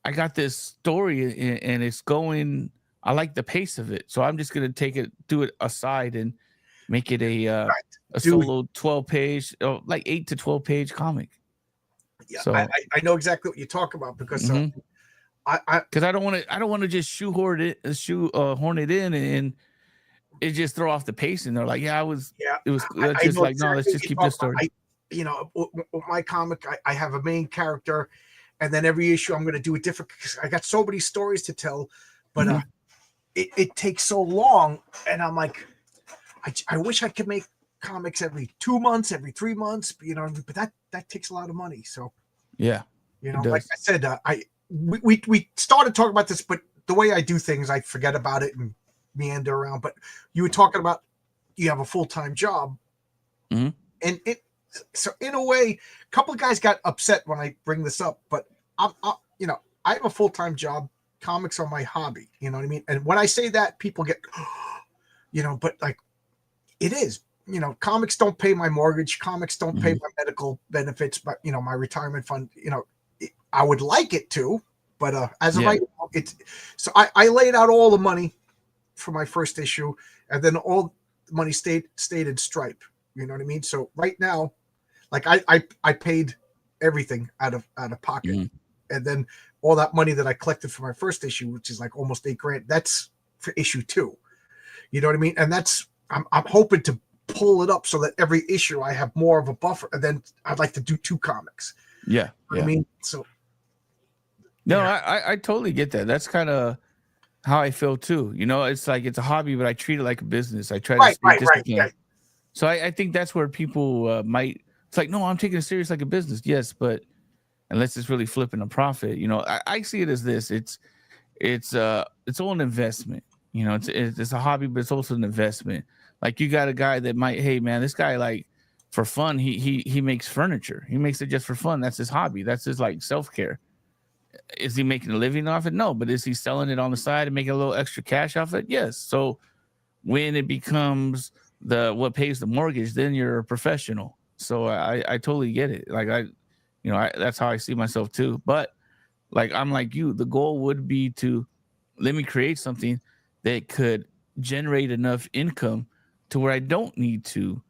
I got this story and it's going. I like the pace of it, so I'm just gonna do it aside and make it a solo 12-page, like 8 to 12-page comic. Yeah, so I know exactly what you talk about, because I don't want to just shoehorn it in and it just throw off the pace. And they're like, it was just like, no, let's just keep this story. With my comic, I have a main character, and then every issue I'm going to do it different, because I got so many stories to tell, but it takes so long, and I'm like, I wish I could make comics every 2 months, every 3 months, but that takes a lot of money. So like I said, we started talking about this, but the way I do things, I forget about it and meander around. But you were talking about you have a full-time job, and so in a way, a couple of guys got upset when I bring this up, but I have a full-time job. Comics are my hobby. You know what I mean? And when I say that, people get, but like it is, comics don't pay my mortgage. Comics don't pay my medical benefits, but my retirement fund, I would like it to, but as of right now, it's, so I laid out all the money for my first issue, and then all the money stayed in Stripe. You know what I mean? So right now, like I paid everything out of pocket, and then all that money that I collected for my first issue, which is like almost $8,000, that's for issue 2. You know what I mean? And that's I'm hoping to pull it up so that every issue I have more of a buffer, and then I'd like to do 2 comics. Yeah, I mean, so no, I totally get that. That's kind of how I feel too. It's like it's a hobby, but I treat it like a business. I try to stay disciplined. Right. So I think that's where people might. It's like, no, I'm taking it serious like a business. Yes, but unless it's really flipping a profit, I see it as this. It's all an investment. It's a hobby, but it's also an investment. Like you got a guy that might, hey man, this guy like for fun, he makes furniture. He makes it just for fun. That's his hobby. That's his like self-care. Is he making a living off it? No, but is he selling it on the side and making a little extra cash off it? Yes. So when it becomes what pays the mortgage, then you're a professional. So I totally get it. Like that's how I see myself too. But like I'm like you, the goal would be to let me create something that could generate enough income to where I don't need to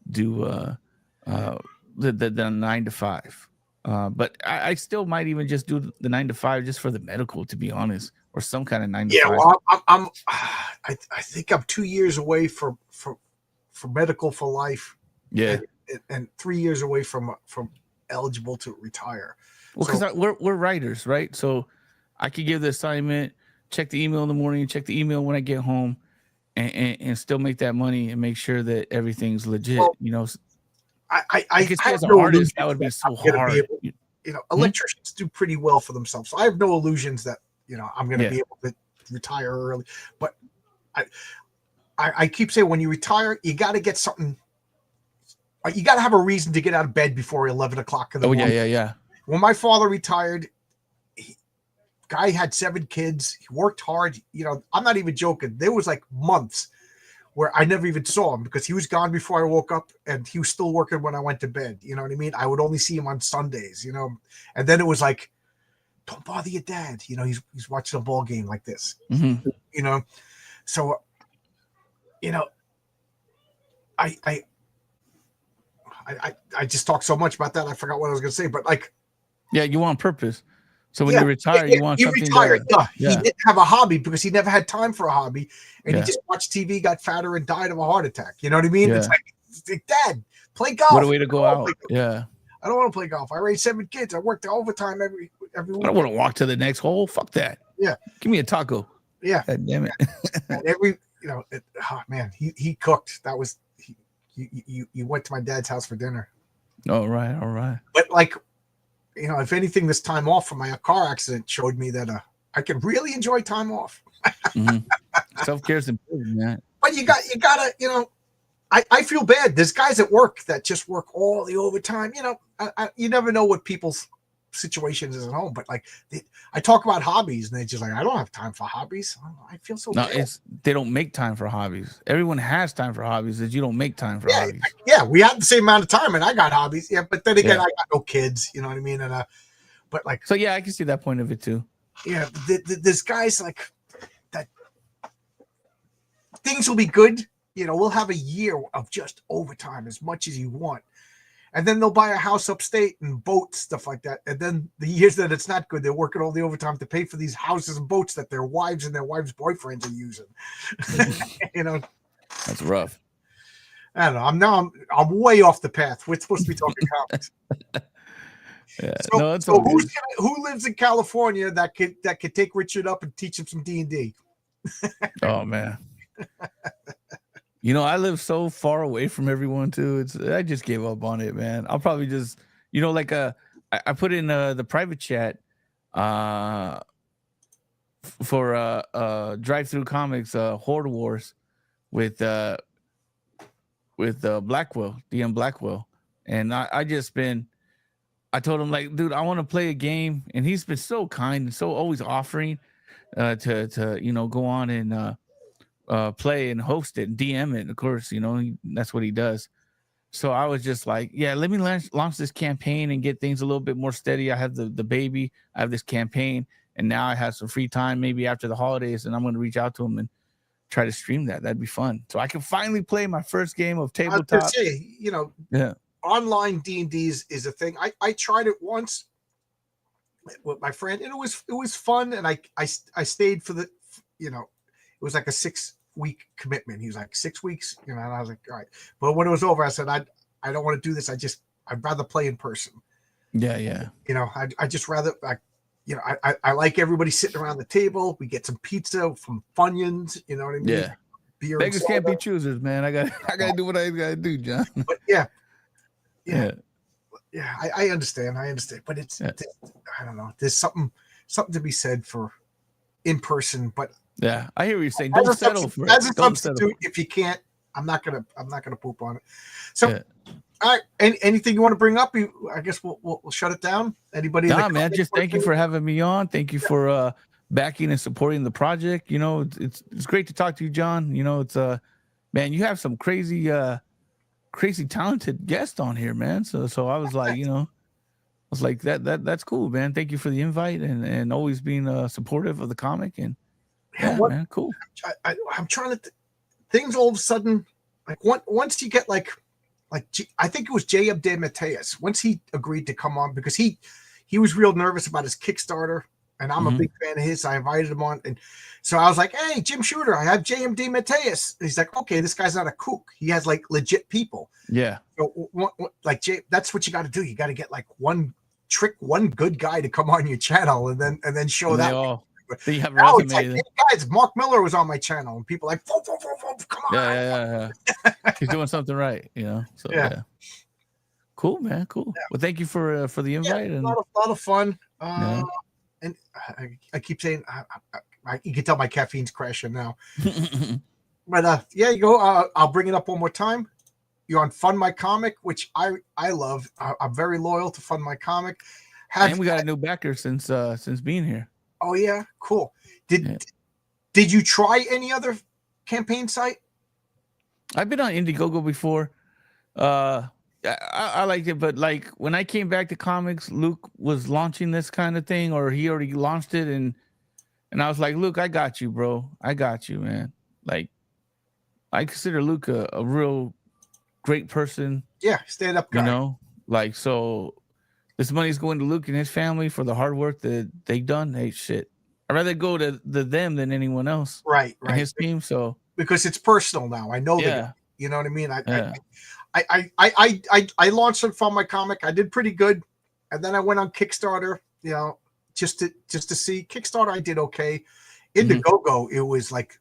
do the 9 to 5. But I still might even just do the 9 to 5 just for the medical, to be honest, or some kind of 9 to 5. Well, I think I'm 2 years away for medical for life. Yeah, and 3 years away from eligible to retire. Well, because we're writers, right? So I could give the assignment, check the email in the morning, check the email when I get home, and still make that money and make sure that everything's legit. Well, I guess as an artist, that would be so hard. Electricians do pretty well for themselves. So I have no illusions that I'm going to be able to retire early. But I keep saying, when you retire, you got to get something. You got to have a reason to get out of bed before 11 o'clock in the morning. Yeah. When my father retired, guy had 7 kids. He worked hard. I'm not even joking. There was like months where I never even saw him because he was gone before I woke up, and he was still working when I went to bed. You know what I mean? I would only see him on Sundays, and then it was like, don't bother your dad. He's watching a ball game like this, So, I just talked so much about that. I forgot what I was going to say, but you want purpose. So when you retire, you want something. Retired. He didn't have a hobby because he never had time for a hobby, and he just watched TV, got fatter, and died of a heart attack. You know what I mean? It's like, Dad, play golf. What a way to go out. Yeah. I don't want to play golf. I raised 7 kids. I worked overtime every week. I don't want to walk to the next hole. Fuck that. Yeah. Give me a taco. Yeah. God damn it. And man, he cooked. That was you went to my dad's house for dinner. All right. But if anything, this time off from my car accident showed me that I can really enjoy time off. Self-care is important, man. But you gotta, I feel bad. There's guys at work that just work all the overtime. You never know what people's situations is at home. But I talk about hobbies, and they're just like, I don't have time for hobbies. I feel so bad. They don't make time for hobbies. Everyone has time for hobbies. That you don't make time for hobbies. Yeah, we have the same amount of time, and I got hobbies. Yeah, but then again, I got no kids. You know what I mean? And but so I can see that point of it too. Yeah, there's guys like that. Things will be good. We'll have a year of just overtime, as much as you want. And then they'll buy a house upstate and boats, stuff like that. And then the years that it's not good, they're working all the overtime to pay for these houses and boats that their wives and their wives' boyfriends are using. That's rough. I don't know. I'm way off the path. We're supposed to be talking comics. Who lives in California that could take Richard up and teach him some D&D? Oh man. I live so far away from everyone too. I just gave up on it, man. I'll probably just, I put in the private chat for Drive-Through Comics Horde Wars with Blackwell, DM Blackwell, and I told him, like, dude, I want to play a game, and he's been so kind and so always offering to go on and play and host it and DM it. Of course, that's what he does. So I was just like, yeah, let me launch this campaign and get things a little bit more steady. I have the baby, I have this campaign, and now I have some free time maybe after the holidays, and I'm going to reach out to him and try to stream that. That'd be fun. So I can finally play my first game of tabletop. I was gonna say, online D&Ds is a thing. I tried it once with my friend, and it was fun, and I stayed for the, it was like a 6-week commitment. He was like, 6 weeks, and I was like, all right. But when it was over, I said, I don't want to do this. I'd rather play in person. Yeah. I just rather, I like everybody sitting around the table. We get some pizza from Funyuns, you know what I mean? Yeah. Beer. Beggars can't be choosers, man. I gotta do what I gotta do, John. But yeah. I understand. But it's I don't know. There's something to be said for in person, but yeah, I hear what you're saying. Don't settle for it. As a substitute, if you can't, I'm not gonna poop on it. So All right. Anything you want to bring up? I guess we'll shut it down. Anybody? Nah, man. Just thank you for having me on. Thank you for backing and supporting the project. You know, it's great to talk to you, John. You know, it's man, you have some crazy talented guests on here, man. So I was like, you know, I was like that's cool, man. Thank you for the invite and always being supportive of the comic. And yeah, man, cool. I'm trying to things all of a sudden, like once you get like I think it was J.M. DeMatteis, once he agreed to come on, because he was real nervous about his Kickstarter, and I'm a big fan of his. I invited him on, and so I was like, hey, Jim Shooter, I have J.M. DeMatteis. He's like, okay, this guy's not a kook. He has like legit people. Yeah. So like that's what you got to do. You got to get like one good guy to come on your channel, and then show that. So you have now it's like, hey guys, Mark Miller was on my channel, and people are like, come on. Yeah. He's doing something right, you know. So yeah. Cool, man. Cool. Yeah. Well, thank you for the invite. Yeah, and a lot of fun. And I keep saying, you can tell my caffeine's crashing now. But yeah, you go. I'll bring it up one more time. You're on Fund My Comic, which I love. I'm very loyal to Fund My Comic. And we got a new backer since being here. Oh yeah, cool. Did you try any other campaign site? I've been on Indiegogo before. I liked it, but like when I came back to comics, Luke was launching this kind of thing, or he already launched it, and I was like, Luke, I got you, bro. I got you, man. Like, I consider Luke a real great person. Yeah, stand up guy. You know, like, so this money's going to Luke and his family for the hard work that they've done. Hey, shit. I'd rather go to them than anyone else. Right. And his team. So because it's personal now. I know that. You know what I mean? I launched on Fund My Comic. I did pretty good, and then I went on Kickstarter. You know, just to see Kickstarter. I did okay. Indiegogo, it was like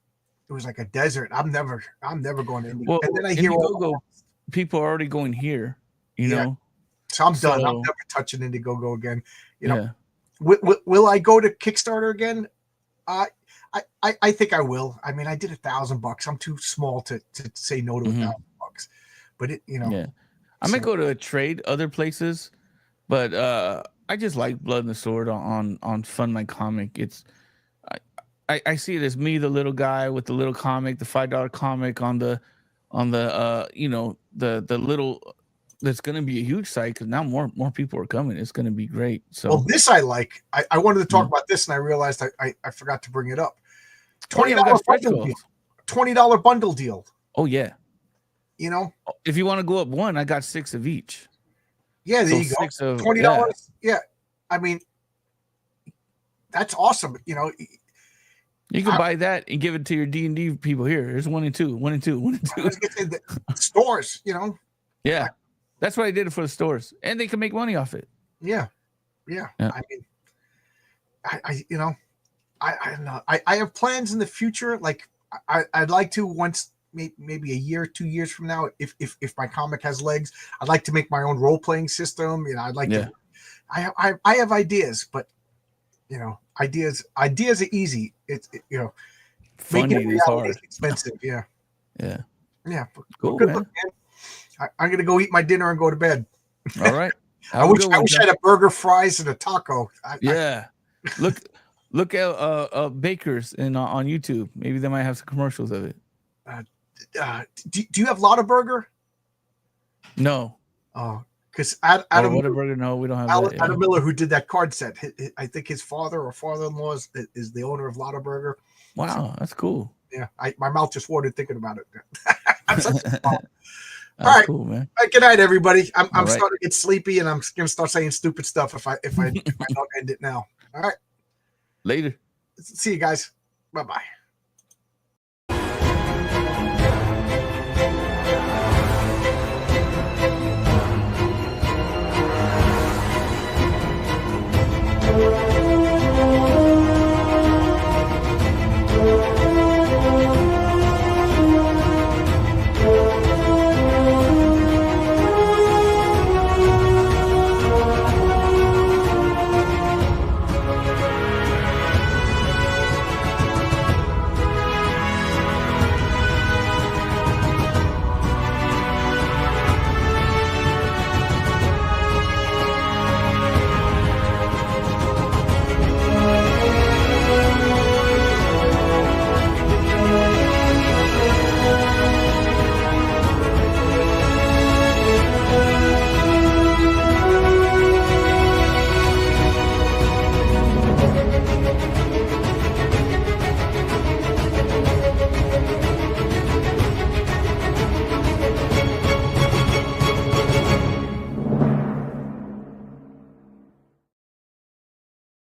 a desert. I'm never going to Indiegogo. Well, and then I hear people are already going here. You know. So I'm done. I'm never touching Indiegogo again. You know, will I go to Kickstarter again? I think I will. I mean, I did $1,000. I'm too small to say no to $1,000. But it, you know, I might go to a trade other places, but I just like Blood and the Sword on Fund My Comic. It's I see it as me, the little guy with the little comic, the $5 comic on the you know, the little. That's going to be a huge site because now more people are coming. It's going to be great. So, well, this I like. I wanted to talk about this, and I realized I forgot to bring it up. $20 bundle deal. $20 bundle deal. Oh yeah. You know, if you want to go up one, I got 6 of each. Yeah, there you go. $20. Yeah, I mean, that's awesome. You know, you can buy that and give it to your D&D people here. Here's 1 and 2, 1 and 2, 1 and 2. I was gonna say the stores. You know. Yeah. That's why I did it for the stores, and they can make money off it. Yeah. I mean, I you know, I don't know. I have plans in the future. Like I'd like to once maybe a year, 2 years from now, if my comic has legs, I'd like to make my own role playing system. You know, I'd like to. I have ideas, but you know, ideas are easy. You know, making it is hard. Is expensive. Yeah. Cool, good man. Look, man. I'm gonna go eat my dinner and go to bed. All right. I wish I had a burger, fries, and a taco. Look at Bakers on YouTube. Maybe they might have some commercials of it. Do you have Lottaburger? No. Oh, because Adam Lottaburger. No, we don't have that. Adam Miller, who did that card set. I think his father or father-in-law is the owner of Lottaburger. Wow, that's cool. Yeah, my mouth just watered thinking about it. I'm such a all right, cool, man. All right, good night, everybody. I'm right. starting to get sleepy, and I'm gonna start saying stupid stuff if I don't end it now. All right, Later. See you guys. Bye bye.